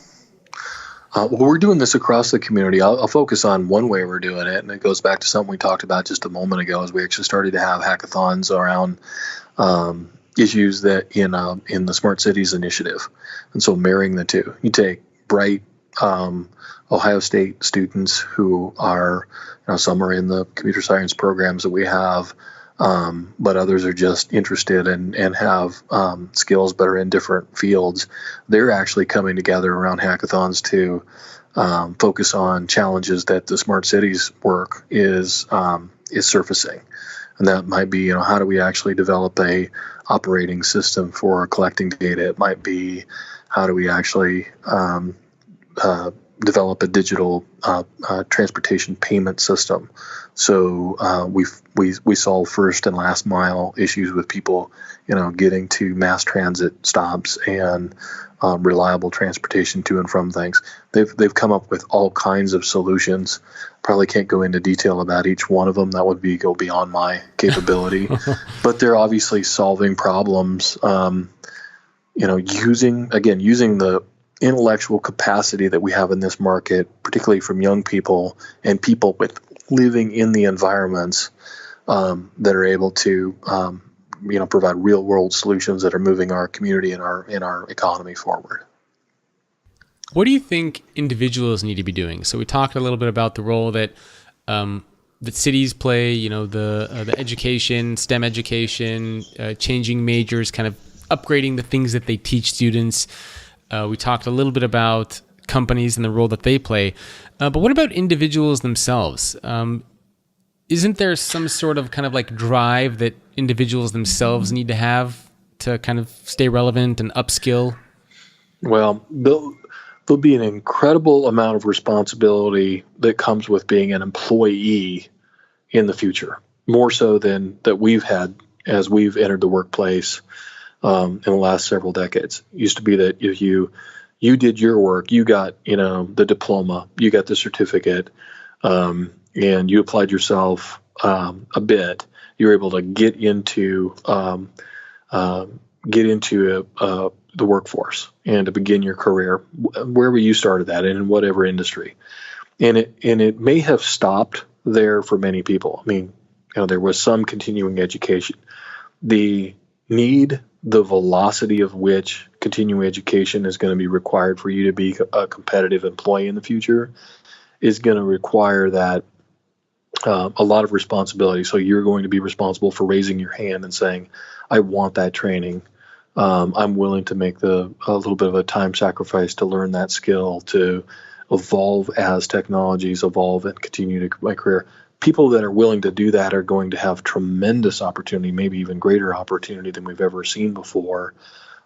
Well, we're doing this across the community. I'll focus on one way we're doing it, and it goes back to something we talked about just a moment ago, as we actually started to have hackathons around issues that in the Smart Cities initiative. And so marrying the two, you take bright Ohio State students who are, some are in the computer science programs that we have, but others are just interested and have skills but are in different fields. They're actually coming together around hackathons to focus on challenges that the Smart Cities work is surfacing. And that might be, how do we actually develop a operating system for collecting data? It might be, how do we actually develop a digital transportation payment system? So we solve first and last mile issues with people, getting to mass transit stops and reliable transportation to and from things. They've come up with all kinds of solutions. Probably can't go into detail about each one of them. That would go beyond my capability. But they're obviously solving problems. Using the intellectual capacity that we have in this market, particularly from young people and people with living in the environments that are able to provide real world solutions that are moving our community and our economy forward. What do you think individuals need to be doing? So we talked a little bit about the role that cities play, the education, STEM education, changing majors, kind of upgrading the things that they teach students. We talked a little bit about companies and the role that they play. But what about individuals themselves? Isn't there some sort of kind of like drive that individuals themselves need to have to kind of stay relevant and upskill? Well, there'll be an incredible amount of responsibility that comes with being an employee in the future, more so than that we've had as we've entered the workplace in the last several decades. It used to be that if you did your work, you got the diploma, you got the certificate, and you applied yourself a bit. You were able to get into the workforce and to begin your career wherever you started that in whatever industry. And it may have stopped there for many people. I mean, there was some continuing education. The velocity of which continuing education is going to be required for you to be a competitive employee in the future is going to require that a lot of responsibility. So you're going to be responsible for raising your hand and saying, I want that training. I'm willing to make a little bit of a time sacrifice to learn that skill, to evolve as technologies evolve and continue to my career. People that are willing to do that are going to have tremendous opportunity, maybe even greater opportunity than we've ever seen before.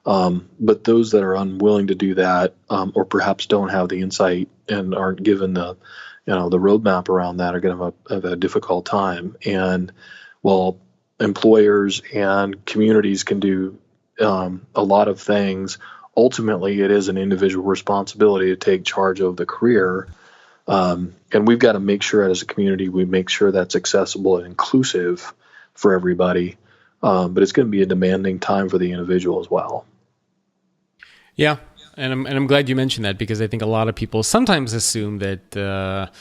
But those that are unwilling to do that, or perhaps don't have the insight and aren't given the roadmap around that, are going to have a difficult time. And while employers and communities can do a lot of things, ultimately it is an individual responsibility to take charge of the career. And we've got to make sure as a community, we make sure that's accessible and inclusive for everybody. But it's going to be a demanding time for the individual as well. Yeah. And I'm glad you mentioned that, because I think a lot of people sometimes assume that,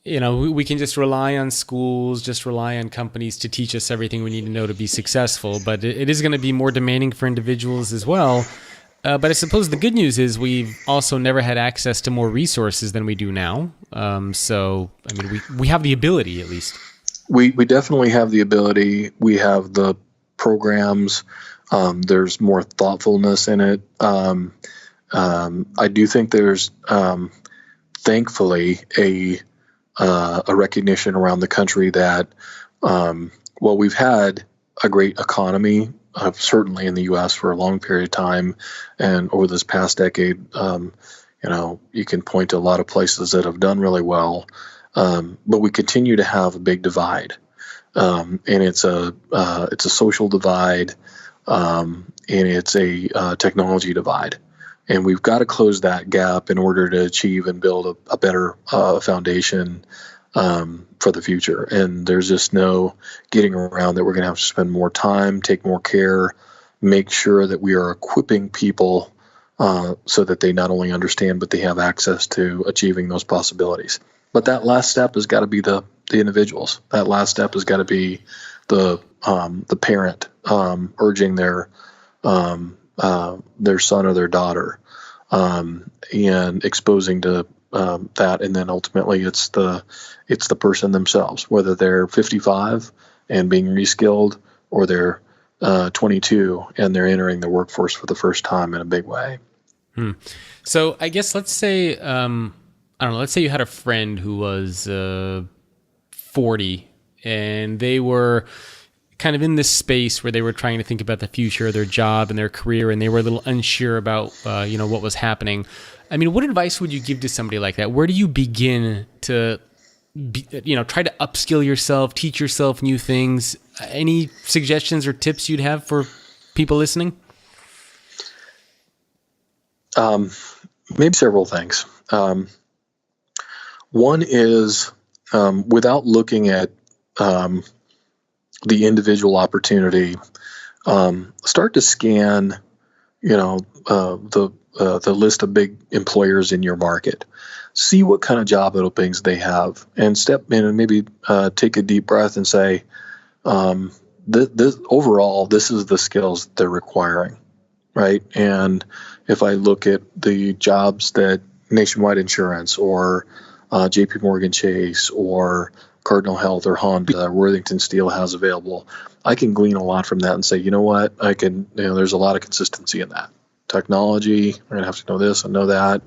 we can just rely on schools, just rely on companies to teach us everything we need to know to be successful. But it is going to be more demanding for individuals as well. But I suppose the good news is we've also never had access to more resources than we do now. So, I mean, we have the ability, at least. We definitely have the ability. We have the programs. There's more thoughtfulness in it. I do think there's, thankfully, a recognition around the country that, while we've had a great economy, certainly in the U.S. for a long period of time, and over this past decade, You can point to a lot of places that have done really well, but we continue to have a big divide, and it's a social divide, and it's a technology divide, and we've got to close that gap in order to achieve and build a better foundation for the future. And there's just no getting around that. We're going to have to spend more time, take more care, make sure that we are equipping people so that they not only understand, but they have access to achieving those possibilities. But that last step has got to be the individuals. That last step has got to be the parent urging their son or their daughter, and exposing to that, and then ultimately it's the person themselves, whether they're 55 and being reskilled, or they're 22 and they're entering the workforce for the first time in a big way. So I guess let's say let's say you had a friend who was 40 and they were kind of in this space where they were trying to think about the future of their job and their career, and they were a little unsure about what was happening. I mean, what advice would you give to somebody like that? Where do you begin to try to upskill yourself, teach yourself new things? Any suggestions or tips you'd have for people listening? Maybe several things. One is, without looking at the individual opportunity, start to scan, the list of big employers in your market. See what kind of job openings they have, and step in and maybe take a deep breath and say, this overall, this is the skills they're requiring, right? And if I look at the jobs that Nationwide Insurance or JP Morgan Chase or Cardinal Health or Honda, Worthington Steel has available, I can glean a lot from that and say, you know what, there's a lot of consistency in that. Technology, I'm going to have to know this and know that.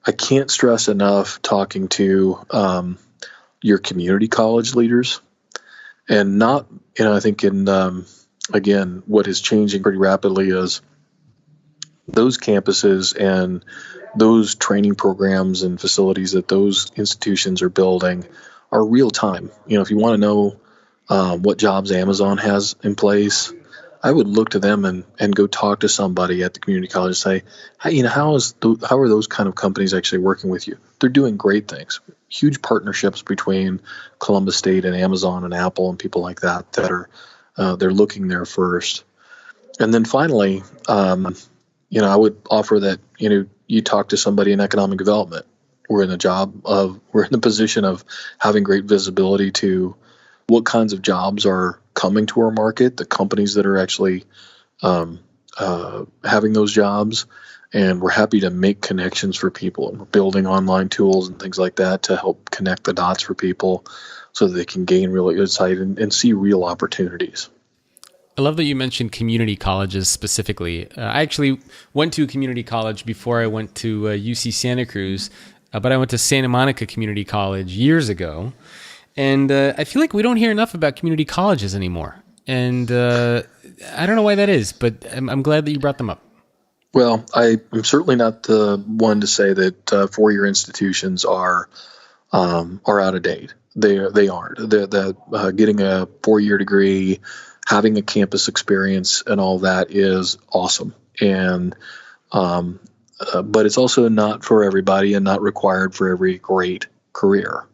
I can't stress enough talking to your community college leaders, and not, I think again, what is changing pretty rapidly is those campuses and those training programs and facilities that those institutions are building are real time. If you want to know what jobs Amazon has in place, I would look to them and go talk to somebody at the community college and say, hey, how are those kind of companies actually working with you? They're doing great things. Huge partnerships between Columbus State and Amazon and Apple and people like that are they're looking there first. And then finally, I would offer that you talk to somebody in economic development. We're in the position of having great visibility to what kinds of jobs are coming to our market, the companies that are actually having those jobs, and we're happy to make connections for people. And we're building online tools and things like that to help connect the dots for people so that they can gain real insight and see real opportunities. I love that you mentioned community colleges specifically. I actually went to a community college before I went to UC Santa Cruz, but I went to Santa Monica Community College years ago. And I feel like we don't hear enough about community colleges anymore. And I don't know why that is, but I'm glad that you brought them up. Well, I'm certainly not the one to say that four-year institutions are out of date. They aren't. They're getting a four-year degree, having a campus experience, and all that is awesome. And but it's also not for everybody and not required for every great career.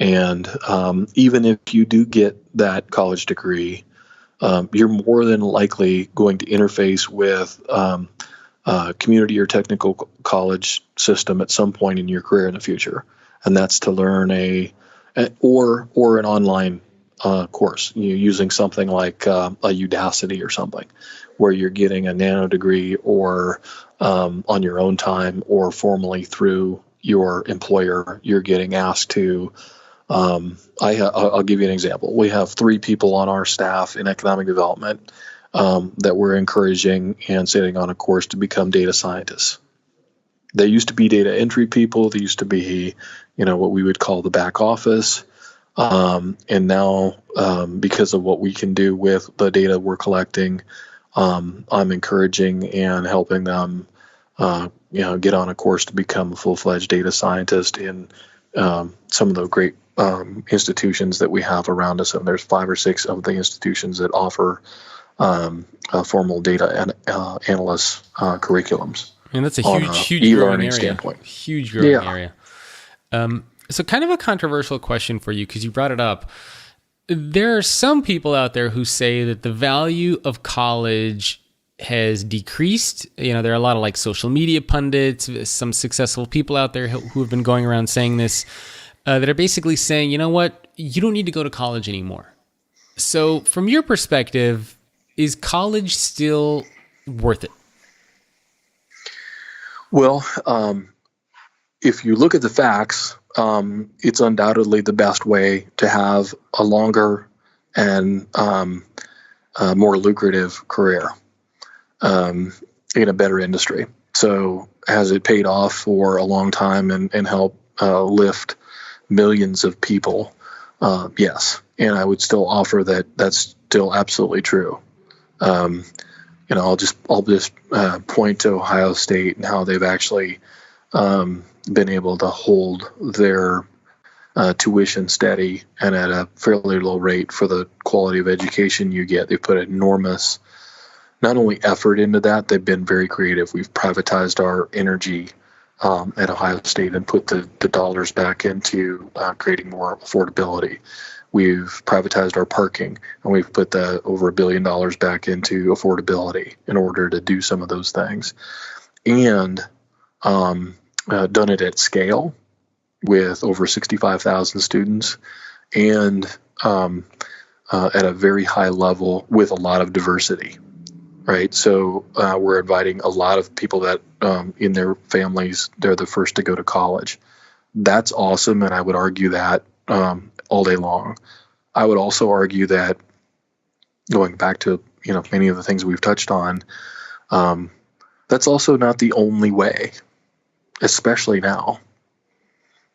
And even if you do get that college degree, you're more than likely going to interface with community or technical college system at some point in your career in the future, and that's to learn or an online course, using something like a Udacity or something, where you're getting a nano degree or on your own time or formally through your employer, you're getting asked to. I'll give you an example. We have 3 people on our staff in economic development that we're encouraging and sitting on a course to become data scientists. They used to be data entry people. They used to be, what we would call the back office. And now, because of what we can do with the data we're collecting, I'm encouraging and helping them get on a course to become a full-fledged data scientist in some of the great institutions that we have around us. And there's 5 or 6 of the institutions that offer formal data analyst curriculums. And that's a huge growing area. Standpoint. Huge growing area. So kind of a controversial question for you, because you brought it up. There are some people out there who say that the value of college has decreased. There are a lot of social media pundits, some successful people out there who have been going around saying this, that are basically saying, you know what, you don't need to go to college anymore. So from your perspective, is college still worth it? Well, if you look at the facts, it's undoubtedly the best way to have a longer and more lucrative career in a better industry. So has it paid off for a long time and helped lift millions of people? Yes. And I would still offer that that's still absolutely true. I'll just point to Ohio State and how they've actually been able to hold their tuition steady and at a fairly low rate for the quality of education you get. They put enormous, not only effort into that, they've been very creative. We've privatized our energy at Ohio State and put the dollars back into creating more affordability. We've privatized our parking, and we've put over $1 billion back into affordability in order to do some of those things. And done it at scale with over 65,000 students and at a very high level with a lot of diversity, right? So we're inviting a lot of people that in their families, they're the first to go to college. That's awesome, and I would argue that all day long. I would also argue that, going back to many of the things we've touched on, that's also not the only way, especially now.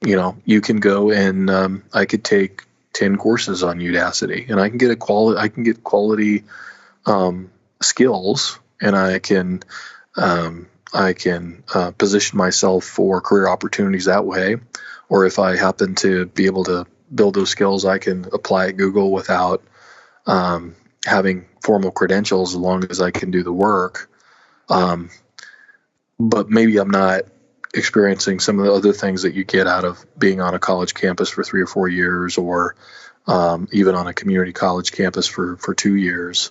You can go and I could take 10 courses on Udacity, and I can get quality skills, and I can position myself for career opportunities that way. Or if I happen to be able to build those skills, I can apply at Google without having formal credentials, as long as I can do the work. But maybe I'm not experiencing some of the other things that you get out of being on a college campus for 3 or 4 years, or even on a community college campus for 2 years.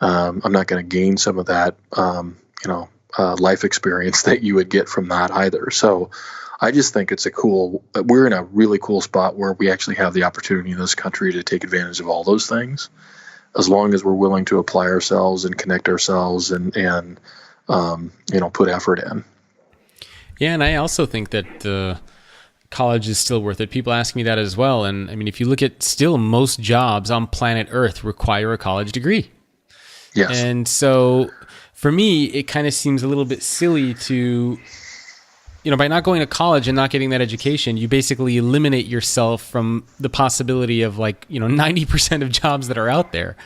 I'm not going to gain some of that, life experience that you would get from that either. So I just think we're in a really cool spot where we actually have the opportunity in this country to take advantage of all those things, as long as we're willing to apply ourselves and connect ourselves and put effort in. Yeah, and I also think that college is still worth it. People ask me that as well. And I mean, if you look at still most jobs on planet Earth require a college degree. Yes. And so for me, it kind of seems a little bit silly to, by not going to college and not getting that education, you basically eliminate yourself from the possibility of 90% of jobs that are out there.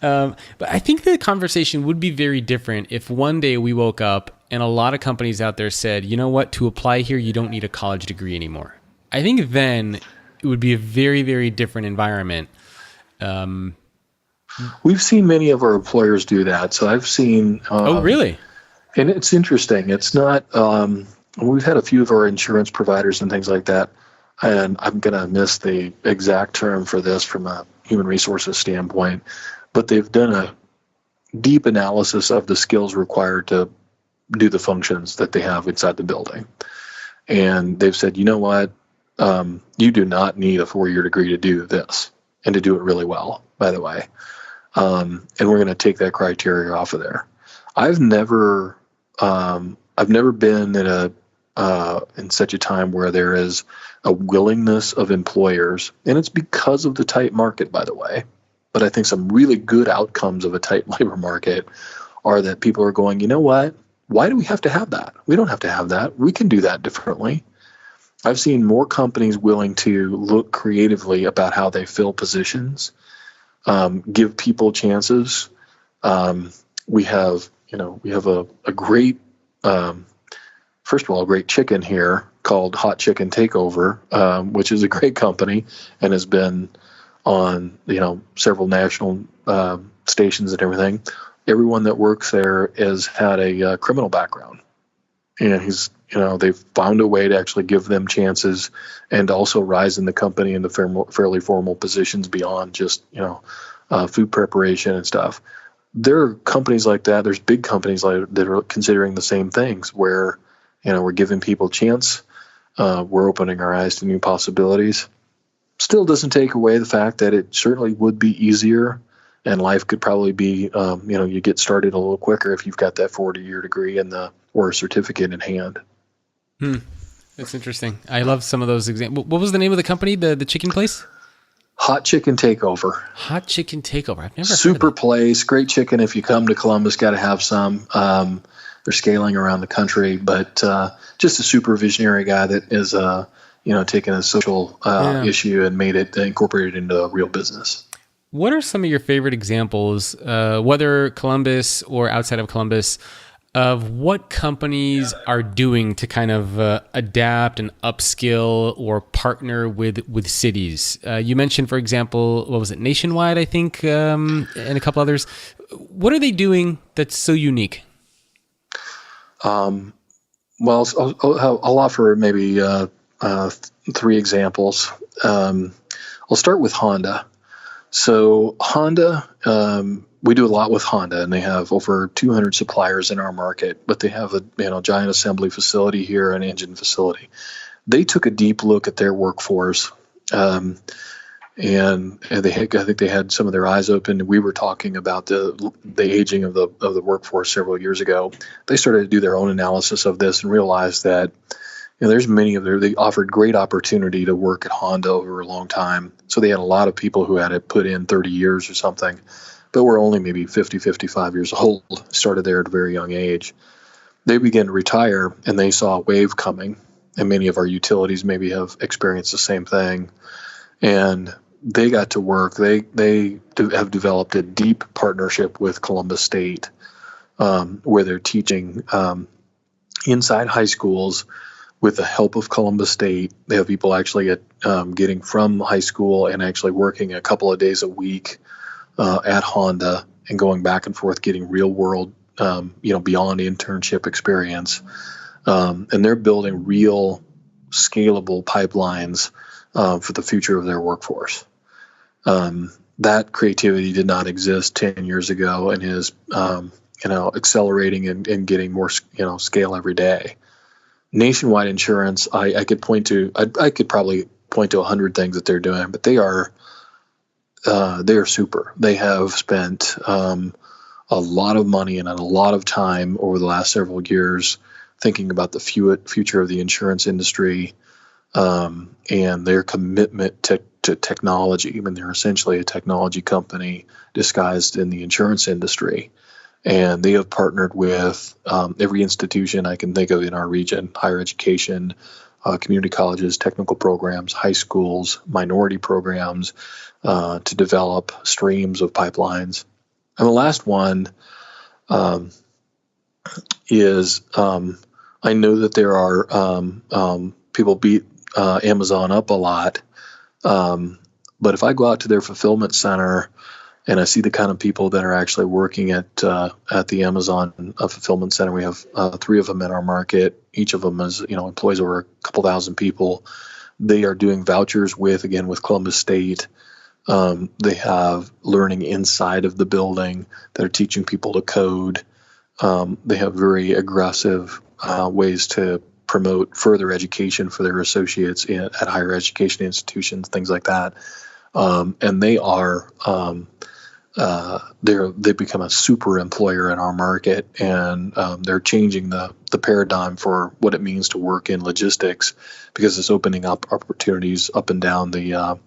But I think the conversation would be very different if one day we woke up and a lot of companies out there said, you know what, to apply here, you don't need a college degree anymore. I think then it would be a very, very different environment. We've seen many of our employers do that. So I've seen... oh, really? And it's interesting. It's not... we've had a few of our insurance providers and things like that, and I'm going to miss the exact term for this from a human resources standpoint, but they've done a deep analysis of the skills required to do the functions that they have inside the building. And they've said, you know what, you do not need a 4-year degree to do this, and to do it really well, by the way. And we're going to take that criteria off of there. I've never been in such a time where there is a willingness of employers, and it's because of the tight market, by the way. But I think some really good outcomes of a tight labor market are that people are going, you know what? Why do we have to have that? We don't have to have that. We can do that differently. I've seen more companies willing to look creatively about how they fill positions, give people chances. We have a great first of all, a great chicken here called Hot Chicken Takeover, which is a great company and has been on, several national stations and everything. Everyone that works there has had a criminal background, and they've found a way to actually give them chances and also rise in the company into fairly formal positions beyond just food preparation and stuff. There are companies like that. There's big companies that are considering the same things, where we're giving people a chance. We're opening our eyes to new possibilities. Still doesn't take away the fact that it certainly would be easier, and life could probably be, you get started a little quicker if you've got that 40-year degree or a certificate in hand. That's interesting. I love some of those examples. What was the name of the company, the chicken place? Hot Chicken Takeover. Hot Chicken Takeover. I've never Super heard of place. Great chicken. If you come to Columbus, got to have some. They're scaling around the country, but just a super visionary guy that is, taking a social issue and made it incorporated into a real business. What are some of your favorite examples, whether Columbus or outside of Columbus, of what companies are doing to kind of adapt and upskill or partner with cities? You mentioned, for example, what was it, Nationwide, I think, and a couple others. What are they doing that's so unique? Well, I'll offer maybe 3 examples. I'll start with Honda. So Honda, we do a lot with Honda, and they have over 200 suppliers in our market, but they have a giant assembly facility here, an engine facility. They took a deep look at their workforce, and I think they had some of their eyes open. We were talking about the aging of the workforce several years ago. They started to do their own analysis of this and realized that there's many of they offered great opportunity to work at Honda over a long time. So they had a lot of people who had it put in 30 years or something, but were only maybe 50, 55 years old, started there at a very young age. They began to retire, and they saw a wave coming, and many of our utilities maybe have experienced the same thing. And they got to work. They have developed a deep partnership with Columbus State, where they're teaching inside high schools with the help of Columbus State. They have people actually getting from high school and actually working a couple of days a week at Honda and going back and forth, getting real world, beyond internship experience. And they're building real scalable pipelines for the future of their workforce. That creativity did not exist 10 years ago and is, accelerating and getting more, scale every day. Nationwide Insurance, I could probably point to 100 things that they're doing, but they are super. They have spent a lot of money and a lot of time over the last several years thinking about the future of the insurance industry, and their commitment to technology. I mean, they're essentially a technology company disguised in the insurance industry. And they have partnered with every institution I can think of in our region: higher education, community colleges, technical programs, high schools, minority programs, to develop streams of pipelines. And the last one is I know that there are people beat Amazon up a lot, but if I go out to their fulfillment center and I see the kind of people that are actually working at the Amazon fulfillment center, we have 3 of them in our market. Each of them is, employs over a couple thousand people. They are doing vouchers with Columbus State. They have learning inside of the building that are teaching people to code. They have very aggressive ways to promote further education for their associates at higher education institutions, things like that. And they are they've become a super employer in our market, and they're changing the paradigm for what it means to work in logistics, because it's opening up opportunities up and down the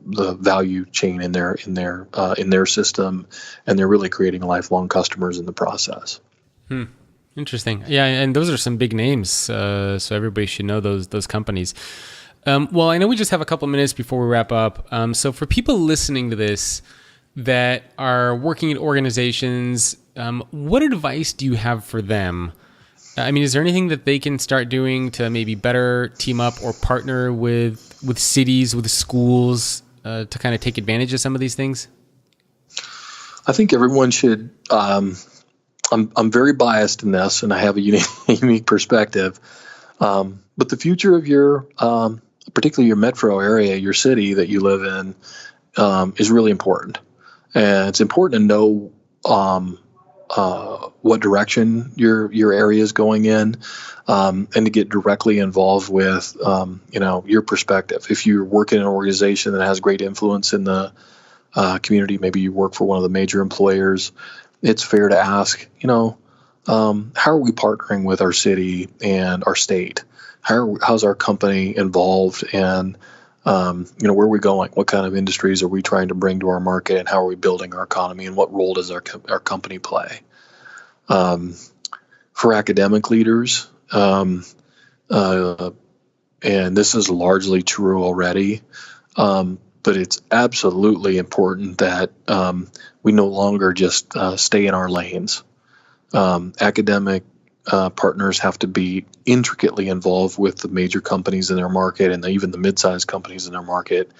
value chain in their system, and they're really creating lifelong customers in the process. Interesting. Yeah, and those are some big names, so everybody should know those companies. Well, I know we just have a couple minutes before we wrap up. So for people listening to this that are working in organizations, what advice do you have for them I mean, is there anything that they can start doing to maybe better team up or partner with cities, with schools, to kind of take advantage of some of these things? I think everyone should. I'm very biased in this, and I have a unique perspective. But the future of your, particularly your metro area, your city that you live in, is really important. And it's important to know what direction your area is going in, and to get directly involved with your perspective. If you work in an organization that has great influence in the community, maybe you work for one of the major employers, it's fair to ask, how are we partnering with our city and our state? How's our company involved, and where are we going? What kind of industries are we trying to bring to our market, and how are we building our economy, and what role does our company play? For academic leaders, and this is largely true already, but it's absolutely important that we no longer just stay in our lanes. Academic partners have to be intricately involved with the major companies in their market, and even the mid-sized companies in their market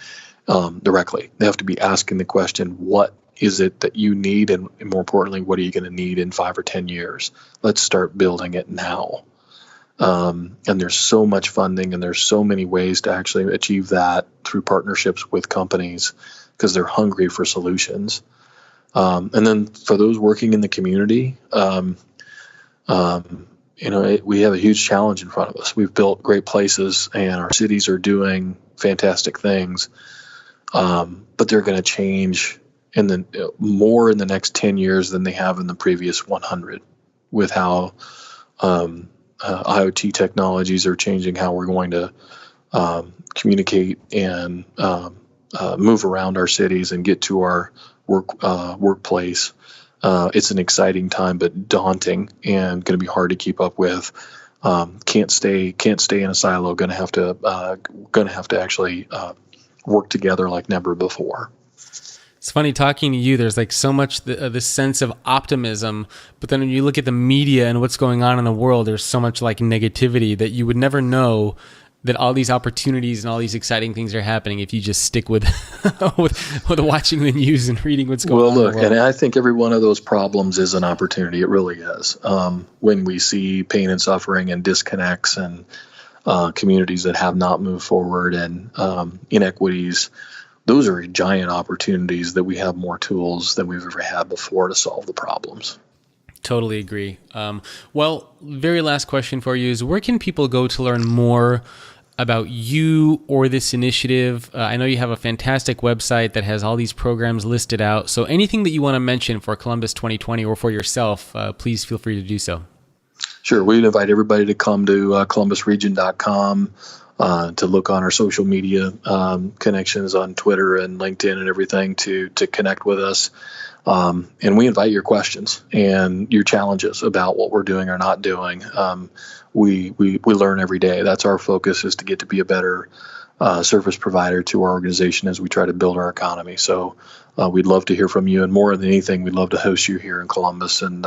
directly. They have to be asking the question, what is it that you need, and more importantly, what are you going to need in 5 or 10 years? Let's start building it now. And there's so much funding, and there's so many ways to actually achieve that through partnerships with companies, because they're hungry for solutions. And then for those working in the community, we have a huge challenge in front of us. We've built great places, and our cities are doing fantastic things, but they're going to change more in the next 10 years than they have in the previous 100, with how IoT technologies are changing how we're going to communicate and move around our cities and get to our workplace. It's an exciting time, but daunting, and going to be hard to keep up with. Can't stay in a silo. Going to have to actually work together like never before. It's funny talking to you. There's like so much this sense of optimism, but then when you look at the media and what's going on in the world, there's so much like negativity that you would never know that all these opportunities and all these exciting things are happening if you just stick with with watching the news and reading what's going on. Well, look, and I think every one of those problems is an opportunity. It really is. When we see pain and suffering and disconnects and communities that have not moved forward and inequities, those are giant opportunities that we have more tools than we've ever had before to solve the problems. Totally agree. Well, very last question for you is, where can people go to learn more about you or this initiative? I know you have a fantastic website that has all these programs listed out. So anything that you want to mention for Columbus 2020 or for yourself, please feel free to do so. Sure. We'd invite everybody to come to columbusregion.com. To look on our social media connections on Twitter and LinkedIn and everything to connect with us. And we invite your questions and your challenges about what we're doing or not doing. We learn every day. That's our focus, is to get to be a better service provider to our organization as we try to build our economy. So we'd love to hear from you. And more than anything, we'd love to host you here in Columbus and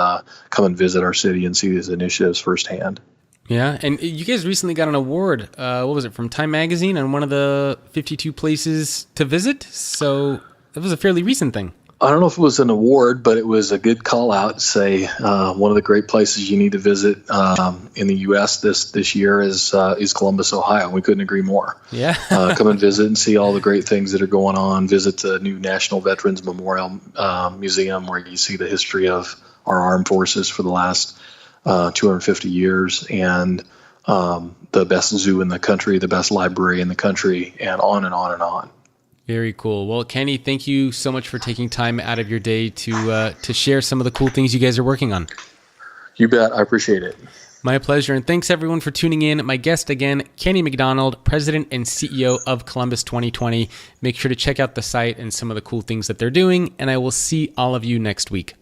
come and visit our city and see these initiatives firsthand. Yeah, and you guys recently got an award, what was it, from Time Magazine on one of the 52 places to visit? So that was a fairly recent thing. I don't know if it was an award, but it was a good call out to say one of the great places you need to visit in the U.S. this year is Columbus, Ohio. We couldn't agree more. Yeah. Come and visit and see all the great things that are going on. Visit the new National Veterans Memorial Museum, where you see the history of our armed forces for the last 250 years, and the best zoo in the country, the best library in the country, and on and on and on. Very cool. Well, Kenny, thank you so much for taking time out of your day to share some of the cool things you guys are working on. You bet. I appreciate it. My pleasure. And thanks everyone for tuning in. My guest again, Kenny McDonald, President and CEO of Columbus 2020. Make sure to check out the site and some of the cool things that they're doing, and I will see all of you next week.